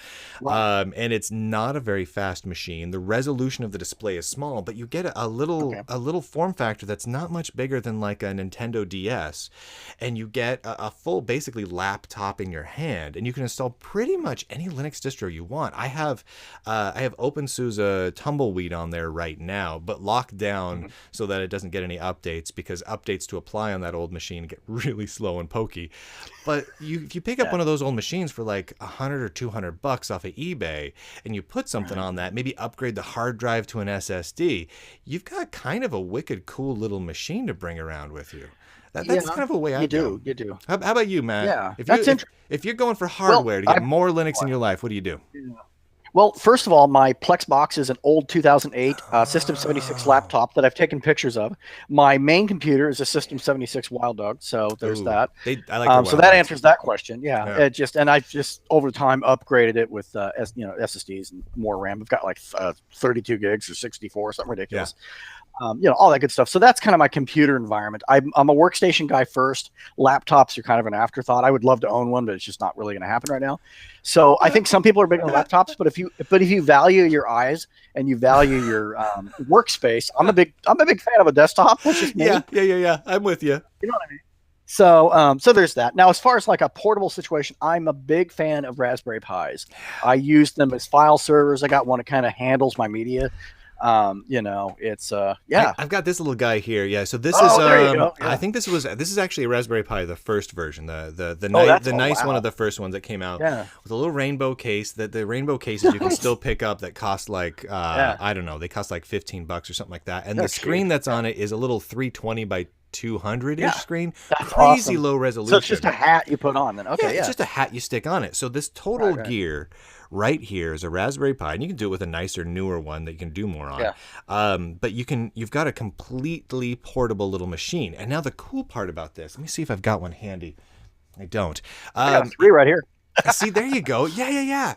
And it's not a very fast machine. The resolution of the display is small, but you get a little form factor that's not much bigger than like a Nintendo DS, and you get a full basically laptop in your hand, and you can install pretty much any Linux distro you want. I have OpenSUSE Tumbleweed on there right now, but locked down so that it doesn't get any updates, because updates to apply on that old machine get really slow and pokey. But if you pick up one of those old machines for like $100 or $200 off of eBay, and you put something on that, maybe upgrade the hard drive to an SSD, you've got kind of a wicked cool little machine to bring around with you. That's kind of a way I do. You do. How about you, Matt? Yeah, if you're going for hardware to get more Linux in your life, what do you do? Well, first of all, my Plex box is an old 2008 System 76 laptop that I've taken pictures of. My main computer is a System 76 Wild Dog, so there's that. I like so that answers that question. Yeah. I've just over time upgraded it with SSDs and more RAM. I've got like 32 gigs or 64, something ridiculous. All that good stuff. So that's kind of my computer environment. I'm a workstation guy first. Laptops are kind of an afterthought. I would love to own one, but it's just not really going to happen right now. So I think some people are big on laptops, but if you value your eyes and you value your workspace, I'm a big fan of a desktop. That's just me. Yeah. I'm with you. You know what I mean? So there's that. Now, as far as like a portable situation, I'm a big fan of Raspberry Pis. I use them as file servers. I got one that kind of handles my media. I've got this little guy here. Yeah, so this there you go. I think this is actually a Raspberry Pi, the first version, the nice one of the first ones that came out with a little rainbow case. That the rainbow cases you can still pick up that cost like I don't know, they cost like $15 or something like that. And the screen that's on it is a little 320 by 200-ish screen. That's crazy awesome. Low resolution. So it's just a hat you put on then. Okay, it's just a hat you stick on it. So this total gear right here is a Raspberry Pi, and you can do it with a nicer, newer one that you can do more on. But you've got a completely portable little machine. And now the cool part about this, let me see if I've got one handy. I don't. I got 3 right here. See, there you go. Yeah.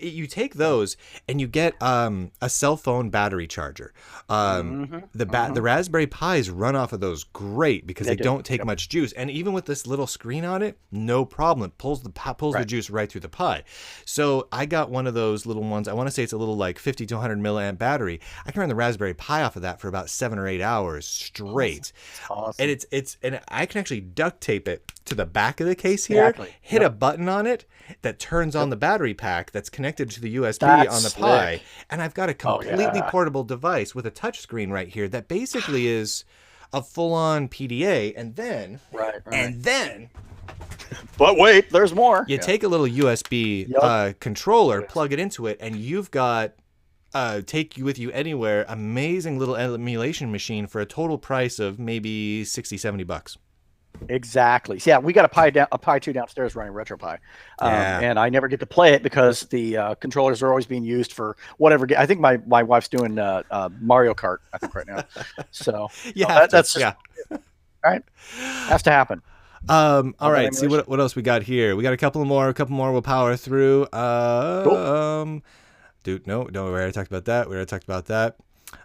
You take those and you get a cell phone battery charger. The Raspberry Pis run off of those great because they don't take much juice. And even with this little screen on it, no problem. It pulls the juice right through the Pi. So I got one of those little ones. I want to say it's a little like 50 to 100 milliamp battery. I can run the Raspberry Pi off of that for about 7 or 8 hours straight. Awesome. And I can actually duct tape it to the back of the case here, hit a button on it that turns on the battery pack that's connected to the USB on the Pi, and I've got a completely portable device with a touch screen right here that basically is a full-on PDA, and then but wait, there's more. You take a little USB controller, plug it into it, and you've got take you with you anywhere, amazing little emulation machine for a total price of maybe $60-$70. Exactly. So, yeah, we got a Pi 2 downstairs running RetroPie, and I never get to play it because the controllers are always being used for whatever. I think my wife's doing Mario Kart, I think, right now. So that's just, all right. Has to happen. All right. See what else we got here. We got a couple more. We'll power through. Dude, no, we already talked about that.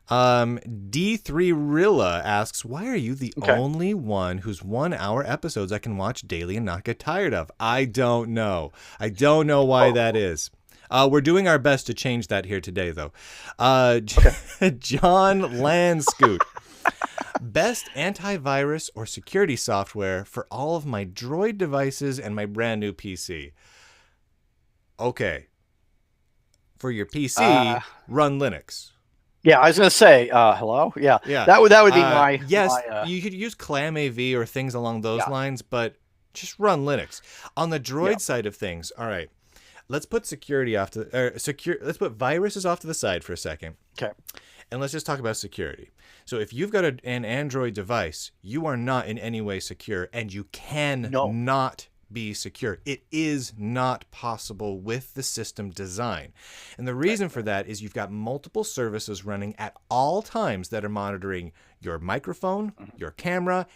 D3 Rilla asks, why are you the only one whose 1 hour episodes I can watch daily and not get tired of? I don't know. I don't know why that is. We're doing our best to change that here today, though. John Landscoot. Best antivirus or security software for all of my Droid devices and my brand new PC. Okay. For your PC, run Linux. Yeah, I was going to say, hello? Yeah. That would be my... Yes, you could use ClamAV or things along those lines, but just run Linux. On the Droid side of things, all right, let's put security off to... let's put viruses off to the side for a second. Okay. And let's just talk about security. So if you've got an Android device, you are not in any way secure, and you cannot be secure. It is not possible with the system design. And the reason for that is you've got multiple services running at all times that are monitoring your microphone, your camera,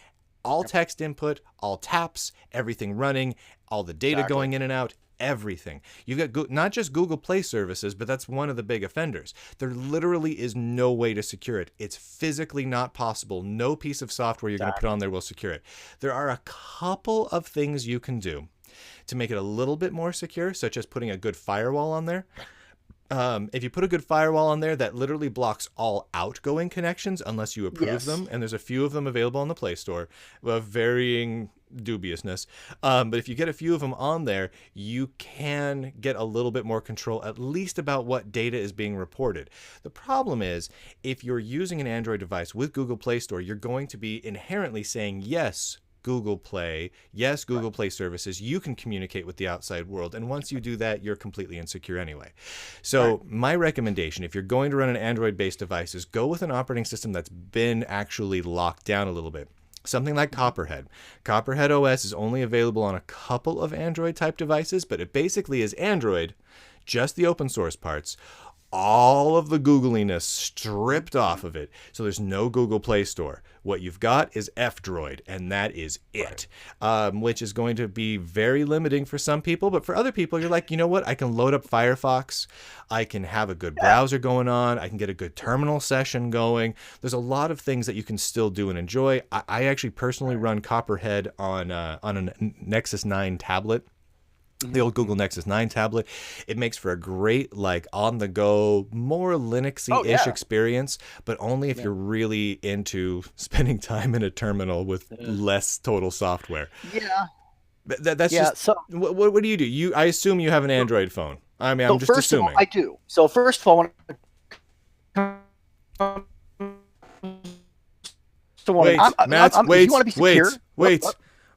all text input, all taps, everything running, all the data going in and out, everything. You've got not just Google Play services, but that's one of the big offenders. There literally is no way to secure it. It's physically not possible. No piece of software you're going to put on there will secure it. There are a couple of things you can do to make it a little bit more secure, such as putting a good firewall on there. If you put a good firewall on there, that literally blocks all outgoing connections unless you approve them. And there's a few of them available on the Play Store of varying dubiousness. But if you get a few of them on there, you can get a little bit more control, at least about what data is being reported. The problem is, if you're using an Android device with Google Play Store, you're going to be inherently saying, yes, Google Play, yes, Google Play services, you can communicate with the outside world. And once you do that, you're completely insecure anyway. So my recommendation, if you're going to run an Android-based device, is go with an operating system that's been actually locked down a little bit. Something like Copperhead. Copperhead OS is only available on a couple of Android-type devices, but it basically is Android, just the open source parts, all of the Googliness stripped off of it. So there's no Google Play Store. What you've got is F-Droid, and that is it, which is going to be very limiting for some people. But for other people, you're like, you know what? I can load up Firefox. I can have a good browser going on. I can get a good terminal session going. There's a lot of things that you can still do and enjoy. I actually personally run Copperhead on a Nexus 9 tablet. The old Google Nexus 9 tablet. It makes for a great, like, on-the-go, more Linux-y-ish experience, but only if you're really into spending time in a terminal with less total software. Yeah. That's just... So, what do you do? I assume you have an Android phone. I mean, I'm just assuming. All, I do. So first of all, wait.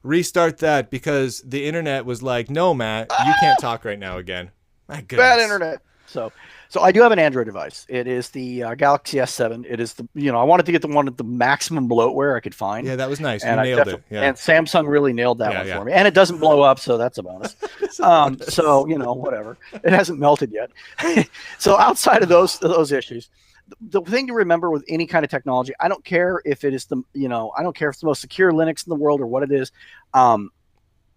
Restart that, because the internet was like, no, Matt, you can't talk right now again. My goodness. Bad internet. So I do have an Android device. It is the Galaxy S7. It is I wanted to get the one with the maximum bloatware I could find. Yeah, that was nice. You nailed it. Yeah. And Samsung really nailed that one for me. And it doesn't blow up, so that's a bonus. So, whatever. It hasn't melted yet. So outside of those issues, the thing to remember with any kind of technology, I don't care if it is I don't care if it's the most secure Linux in the world or what it is.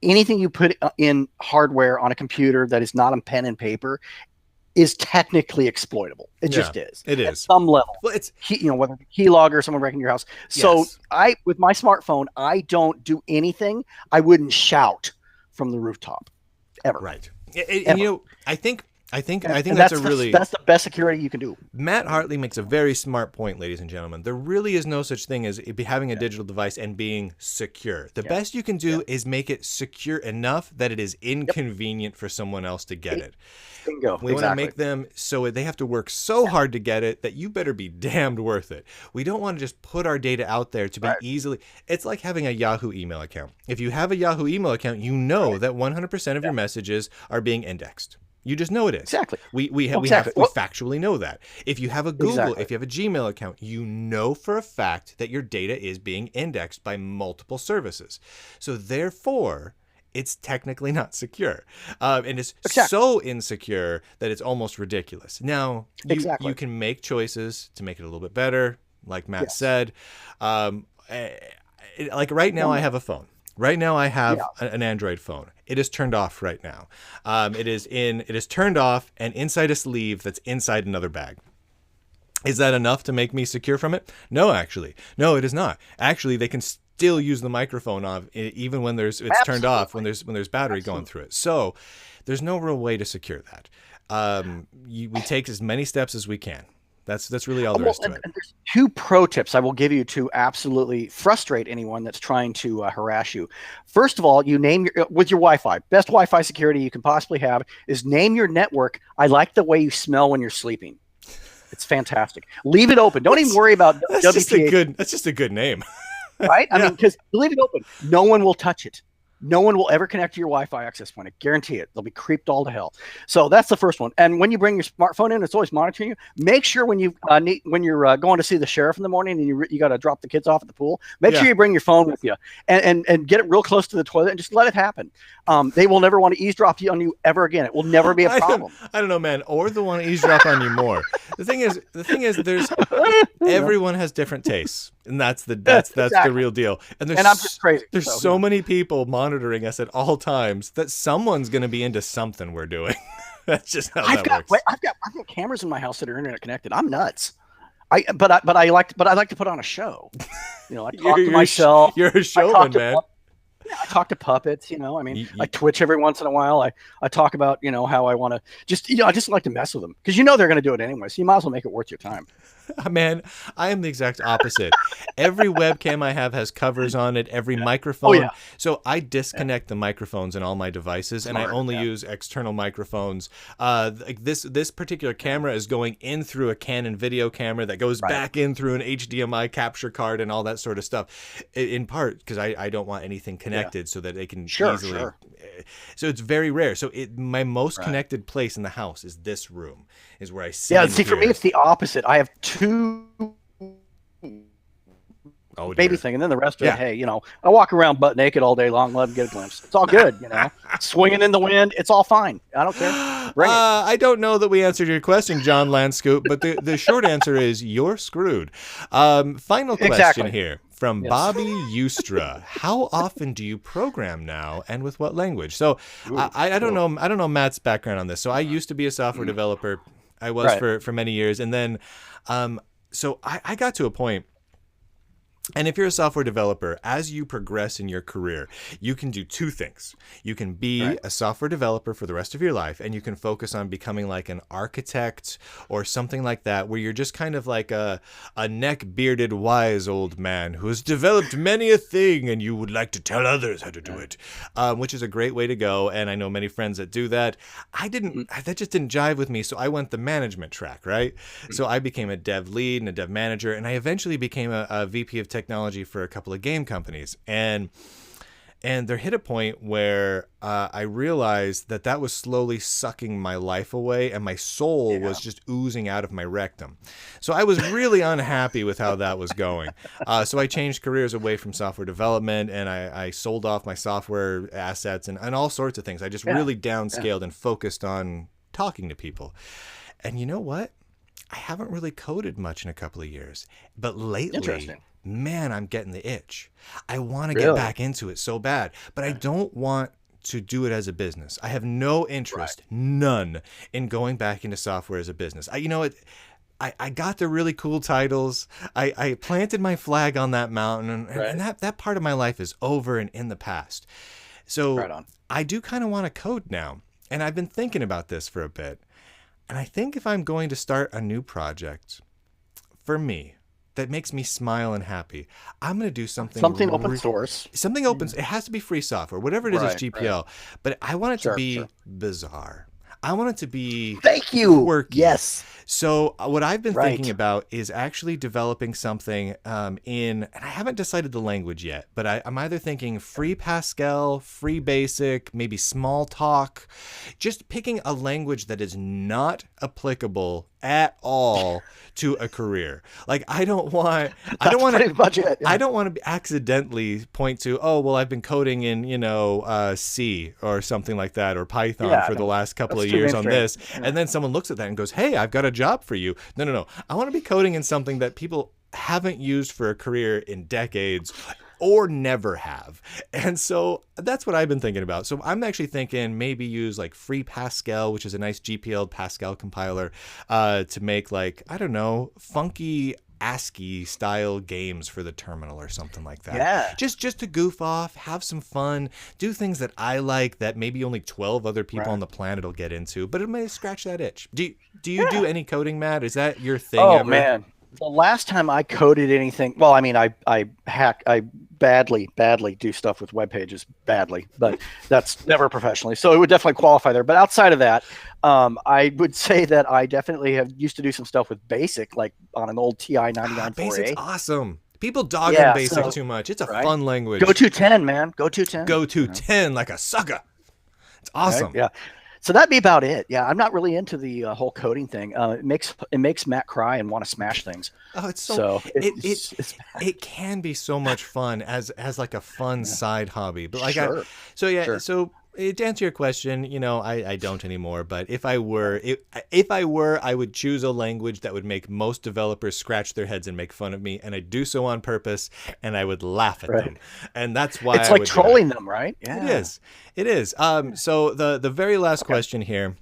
Anything you put in hardware on a computer that is not on pen and paper is technically exploitable. It just is. It is. At some level. Well, it's whether it's a keylogger or someone breaking your house. So with my smartphone, I don't do anything. I wouldn't shout from the rooftop ever. Right. And I think that's the best security you can do. Matt Hartley makes a very smart point, ladies and gentlemen. There really is no such thing as having a digital device and being secure. The best you can do is make it secure enough that it is inconvenient for someone else to get it. Bingo. We want to make them so they have to work so hard to get it that you better be damned worth it. We don't want to just put our data out there to be easily. It's like having a Yahoo email account. If you have a Yahoo email account, you know that 100% of your messages are being indexed. You just know it is. Exactly. We factually know that. If you have a Google, if you have a Gmail account, you know for a fact that your data is being indexed by multiple services. So therefore, it's technically not secure. And it's so insecure that it's almost ridiculous. Now, you can make choices to make it a little bit better, like Matt said. Like right now, I have a phone. Right now, I have an Android phone. It is turned off right now. It is turned off and inside a sleeve that's inside another bag. Is that enough to make me secure from it? No, actually. No, it is not. Actually, they can still use the microphone off even when it's turned off, when there's battery going through it. So there's no real way to secure that. We take as many steps as we can. That's really all there is to it. And there's 2 pro tips I will give you to absolutely frustrate anyone that's trying to harass you. First of all, you name with your Wi-Fi. Best Wi-Fi security you can possibly have is name your network. I like the way you smell when you're sleeping. It's fantastic. Leave it open. Don't even worry about WPA. That's just a good name. Right? I mean, because leave it open. No one will touch it. No one will ever connect to your Wi-Fi access point. I guarantee it. They'll be creeped all to hell. So that's the first one. And when you bring your smartphone in, it's always monitoring you. Make sure when you're going to see the sheriff in the morning and you got to drop the kids off at the pool, make sure you bring your phone with you and get it real close to the toilet and just let it happen. They will never want to eavesdrop on you ever again. It will never be a problem. I don't know, man. Or they'll want to eavesdrop on you more. The thing is, there's everyone has different tastes, and that's exactly the real deal. And I'm just crazy. There's so many people monitoring us at all times that someone's going to be into something we're doing. That's just how that works. I've got cameras in my house that are internet connected. I'm nuts. But I like to put on a show. I talk to myself. You're a showman, man. I talk to puppets, I mean, I twitch every once in a while. I talk about, how I want to I just like to mess with them because they're going to do it anyway. So you might as well make it worth your time. Man, I am the exact opposite. Every webcam I have has covers on it, every microphone. Oh, yeah. So I disconnect the microphones in all my devices, and I only use external microphones. Like this particular camera is going in through a Canon video camera that goes back in through an HDMI capture card and all that sort of stuff, in part because I don't want anything connected so that they can easily. Sure. So it's very rare. So my most connected place in the house is this room, is where I sit. Yeah, see, for me, it's the opposite. I have 2 baby thing, and then the rest of it, hey, I walk around butt naked all day long, let them get a glimpse. It's all good, swinging in the wind. It's all fine. I don't care. Bring it. I don't know that we answered your question, John Landscoop, but the short answer is you're screwed. Final question here from Bobby Ustra. How often do you program now, and with what language? So I don't know. I don't know Matt's background on this. So I used to be a software developer. I was for many years, and then so I got to a point. And if you're a software developer, as you progress in your career, you can do 2 things. You can be a software developer for the rest of your life, and you can focus on becoming like an architect or something like that, where you're just kind of like a neck-bearded, wise old man who has developed many a thing, and you would like to tell others how to do it, which is a great way to go. And I know many friends that do that. That just didn't jive with me, so I went the management track, right? So I became a dev lead and a dev manager, and I eventually became a VP of technology for a couple of game companies, and there hit a point where I realized that was slowly sucking my life away, and my soul was just oozing out of my rectum. So I was really unhappy with how that was going. So I changed careers away from software development, and I sold off my software assets and all sorts of things. I just really downscaled and focused on talking to people. And you know what? I haven't really coded much in a couple of years, but lately, man, I'm getting the itch. I want to get back into it so bad, but I don't want to do it as a business. I have no interest, none, in going back into software as a business. I got the really cool titles. I planted my flag on that mountain, and that part of my life is over and in the past. So I do kind of want to code now, and I've been thinking about this for a bit. And I think if I'm going to start a new project for me that makes me smile and happy, I'm going to do something open source. Something open. It has to be free software. Whatever it is, it's GPL. But I want it to be bizarre. I want it to be quirky. Yes. So what I've been thinking about is actually developing something and I haven't decided the language yet, but I'm either thinking free Pascal, free Basic, maybe Smalltalk, just picking a language that is not applicable at all to a career. Like I don't want to accidentally point to, oh, well, I've been coding in, C or something like that, or Python for the last couple of years on this. Yeah. And then someone looks at that and goes, hey, I've got a job for you. No. I want to be coding in something that people haven't used for a career in decades, or never have. And so that's what I've been thinking about. So I'm actually thinking maybe use like Free Pascal, which is a nice GPL Pascal compiler, to make like, I don't know, funky ASCII style games for the terminal or something like that. Yeah. Just to goof off, have some fun, do things that I like that maybe only 12 other people on the planet will get into, but it may scratch that itch. Do you do any coding, Matt? Is that your thing ever? Man. The last time I coded anything, well, I mean, I badly do stuff with web pages badly, but that's never professionally. So it would definitely qualify there. But outside of that, I would say that I definitely have used to do some stuff with BASIC, like on an old TI 99 BASIC's 4A. awesome. People dog on BASIC too much. It's a fun language. Go to 10, man. Go to 10. Go to 10 like a sucker. It's awesome. Right? Yeah. So that'd be about it. Yeah, I'm not really into the whole coding thing. It makes Matt cry and want to smash things. Oh, it's it can be so much fun as like a fun side hobby. But like so to answer your question, you know, I don't anymore. But if I were, I would choose a language that would make most developers scratch their heads and make fun of me, and I'd do so on purpose, and I would laugh at them, and that's why it's like trolling them, right? Yeah, it is. So the very last question here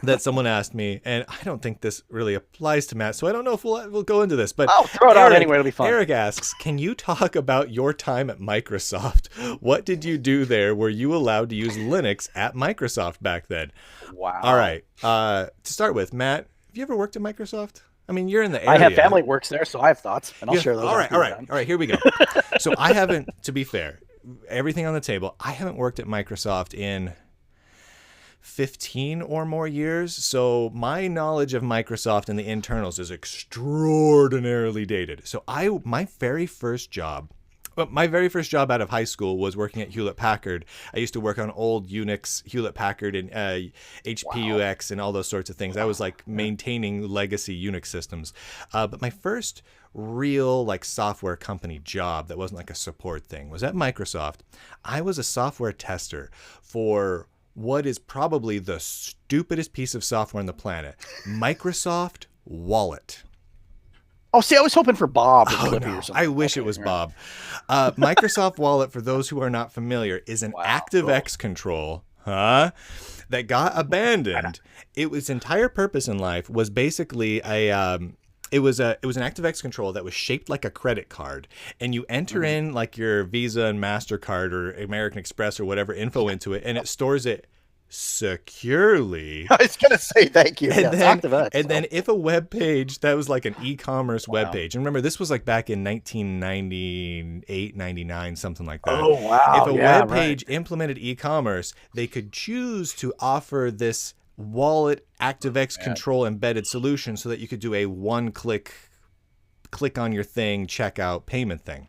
that someone asked me, and I don't think this really applies to Matt, so I don't know if we'll go into this, but I'll throw it out anyway. It'll be fun. Eric asks, can you talk about your time at Microsoft? What did you do there? Were you allowed to use Linux at Microsoft back then? Wow. All right. To start with, Matt, have you ever worked at Microsoft? I mean, you're in the area. I have family works there, so I have thoughts, and I'll share those. All right. Here we go. So I haven't, to be fair, everything on the table, I haven't worked at Microsoft in 15 or more years, so my knowledge of Microsoft and the internals is extraordinarily dated. So my very first job out of high school was working at Hewlett Packard. I used to work on old Unix, Hewlett Packard, and HPUX and all those sorts of things. I was like maintaining legacy Unix systems. But my first real like software company job that wasn't like a support thing was at Microsoft. I was a software tester for what is probably the stupidest piece of software on the planet, Microsoft Wallet. Oh, see, I was hoping for Bob. Or something. I wish it was Bob. Microsoft Wallet, for those who are not familiar, is an ActiveX control, that got abandoned. Its entire purpose in life was basically it was an ActiveX control that was shaped like a credit card, and you enter in like your Visa and MasterCard or American Express or whatever info into it, and it stores it securely. I was gonna say thank you. And then if a web page that was like an e-commerce web page, and remember this was like back in 1998, 99, something like that. Oh wow! If a web page implemented e-commerce, they could choose to offer this wallet ActiveX control embedded solution so that you could do a one-click on your thing, checkout, payment thing.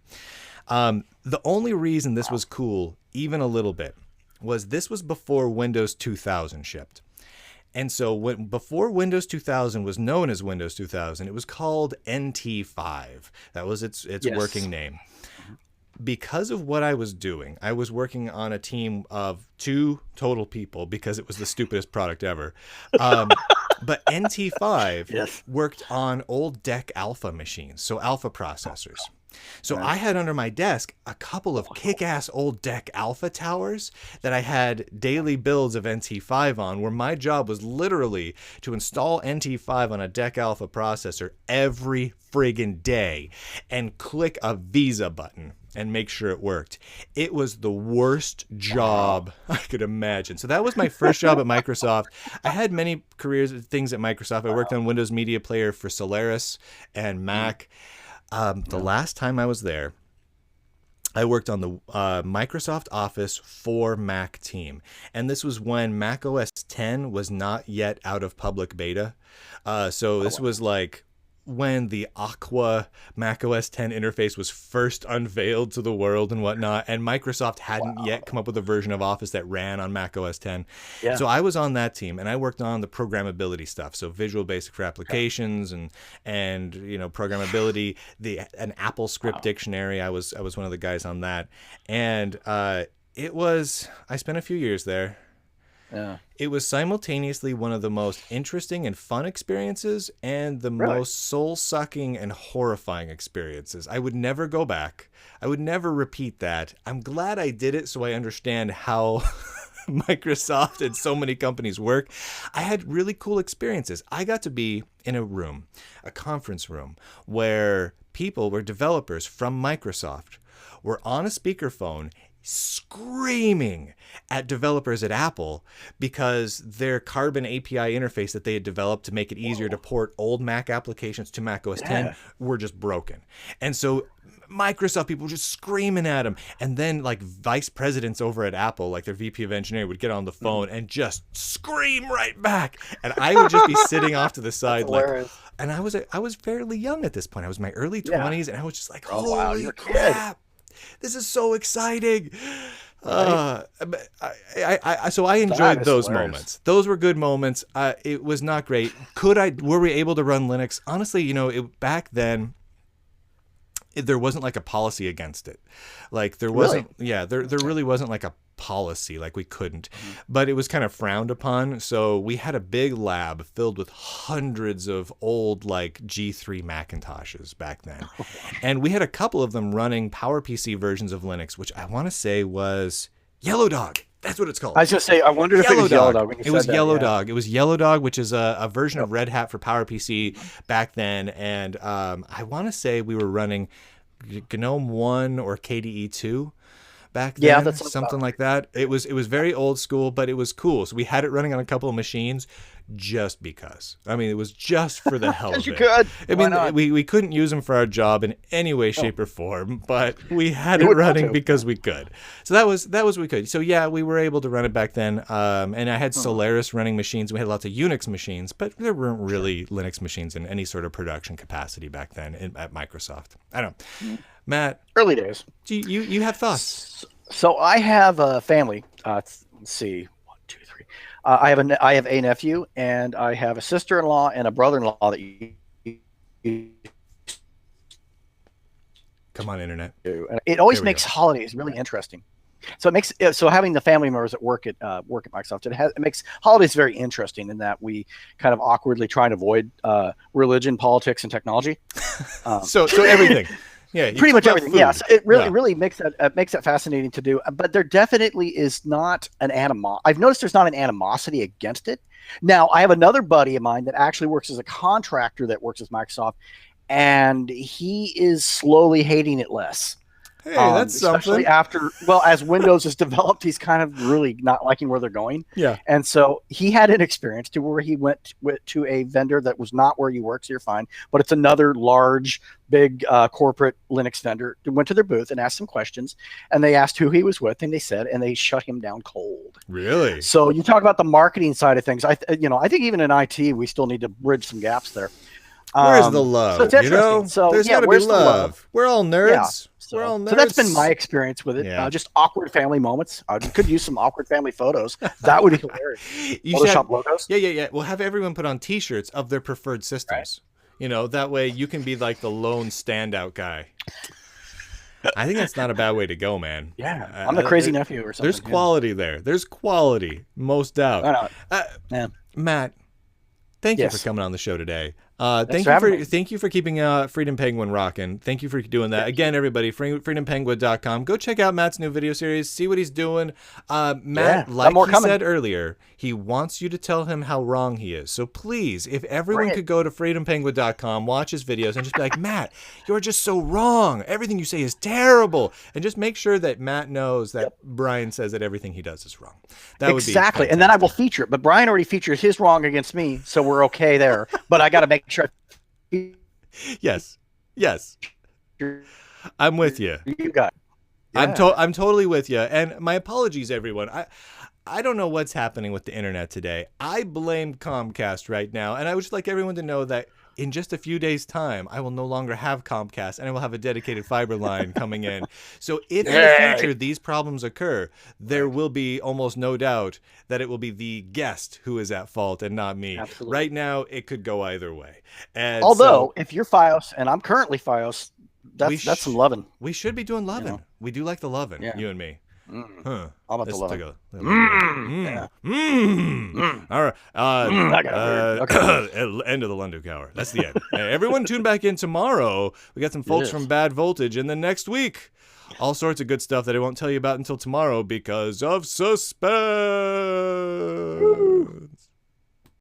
The only reason this was cool, even a little bit, was this was before Windows 2000 shipped. And so before Windows 2000 was known as Windows 2000, it was called NT5. That was its working name. Because of what I was doing, I was working on a team of 2 total people because it was the stupidest product ever. But NT5 worked on old DEC Alpha machines, so Alpha processors. So I had under my desk a couple of kick-ass old DEC Alpha towers that I had daily builds of NT5 on, where my job was literally to install NT5 on a DEC Alpha processor every friggin' day and click a Visa button and make sure it worked. It was the worst job I could imagine. So that was my first job at Microsoft. I had many things at Microsoft. I worked on Windows Media Player for Solaris and Mac. The last time I was there, I worked on the Microsoft Office for Mac team. And this was when Mac OS X was not yet out of public beta. So this was like when the Aqua Mac OS X interface was first unveiled to the world and whatnot, and Microsoft hadn't yet come up with a version of Office that ran on Mac OS X. Yeah. So I was on that team, and I worked on the programmability stuff, so Visual Basic for applications and you know, programmability, an Apple script dictionary. I was one of the guys on that, and I spent a few years there. Yeah. It was simultaneously one of the most interesting and fun experiences and the Really? most soul-sucking and horrifying experiences. I would never go back. I would never repeat that. I'm glad I did it so I understand how Microsoft and so many companies work. I had really cool experiences. I got to be in a room, a conference room, where developers from Microsoft were on a speakerphone screaming at developers at Apple because their Carbon API interface that they had developed to make it easier to port old Mac applications to Mac OS X were just broken. And so Microsoft people were just screaming at them. And then like vice presidents over at Apple, like their VP of engineering, would get on the phone and just scream right back. And I would just be sitting off to the side like, and I was fairly young at this point. I was in my early 20s and I was just like, holy crap. This is so exciting. So I enjoyed those moments. Those were good moments. It was not great. Were we able to run Linux? Honestly, back then, there wasn't like a policy against it. Like there wasn't, there really wasn't like a policy, like we couldn't, but it was kind of frowned upon. So we had a big lab filled with hundreds of old like G3 Macintoshes back then. And we had a couple of them running PowerPC versions of Linux, which I want to say was Yellow Dog. That's what it's called. I was going to say, I wondered if it was Yellow Dog. It was Yellow Dog. It was Yellow Dog, which is a version of Red Hat for PowerPC back then. And I want to say we were running GNOME 1 or KDE 2 back then. Yeah, that's something like that. It was very old school, but it was cool. So we had it running on a couple of machines just because. I mean, it was just for the hell of it. You could. I mean, we couldn't use them for our job in any way, shape, or form, but we had it running because we could. So that was what we could. So yeah, we were able to run it back then. And I had Solaris running machines. We had lots of Unix machines, but there weren't really Linux machines in any sort of production capacity back then at Microsoft. I don't know. Matt, early days. Do you have thoughts? So I have a family. Let's see, 1, 2, 3. I have a nephew, and I have a sister-in-law and a brother-in-law that you come on, internet. It always makes holidays really interesting. So it makes having the family members that work at Microsoft, it makes holidays very interesting in that we kind of awkwardly try and avoid religion, politics, and technology. So everything. Yeah, pretty much everything. Yes, yeah, so it really makes it fascinating to do. But there definitely is not an I've noticed there's not an animosity against it. Now, I have another buddy of mine that actually works as a contractor that works with Microsoft, and he is slowly hating it less. Hey, that's especially something. As Windows has developed, he's kind of really not liking where they're going. Yeah. And so he had an experience to where he went to a vendor that was not where you work, so you're fine. But it's another large, big corporate Linux vendor. Went to their booth and asked some questions, and they asked who he was with, and they shut him down cold. Really? So you talk about the marketing side of things. I think even in IT, we still need to bridge some gaps there. Where's the love? So it's interesting. So there's got to be love. We're all nerds. Yeah. So that's been my experience with it. Yeah. Just awkward family moments. You could use some awkward family photos. That would be hilarious. Photoshop logos. Yeah. We'll have everyone put on T-shirts of their preferred systems. Right. That way you can be like the lone standout guy. I think that's not a bad way to go, man. Yeah, I'm the crazy nephew or something. There's quality there. There's quality, most doubt. Matt, thank you for coming on the show today. Thank you for keeping Freedom Penguin rocking. Thank you for doing that. Again, everybody, freedompenguin.com. Go check out Matt's new video series. See what he's doing. Matt, like he said earlier, he wants you to tell him how wrong he is. So please, if everyone could go to freedompenguin.com, watch his videos, and just be like, Matt, you're just so wrong. Everything you say is terrible. And just make sure that Matt knows that Bryan says that everything he does is wrong. That would be fantastic. And then I will feature it. But Bryan already featured his wrong against me, so we're okay there. But I got to make sure. Yes. I'm with you. You got it. Yeah. I'm totally with you. And my apologies, everyone. I don't know what's happening with the internet today. I blame Comcast right now, and I would just like everyone to know that in just a few days' time, I will no longer have Comcast, and I will have a dedicated fiber line coming in. So if in the future these problems occur, there will be almost no doubt that it will be the guest who is at fault and not me. Absolutely. Right now, it could go either way. And although, if you're Fios, and I'm currently Fios, that's some loving. We should be doing loving. We do like the loving, you and me. Huh. I'm about to Let's love take it. a. All right. I got a bird. Okay. End of the Lunduke Hour. That's the end. Hey, everyone tune back in tomorrow. We got some folks Yes. from Bad Voltage. And then next week, all sorts of good stuff that I won't tell you about until tomorrow because of suspense.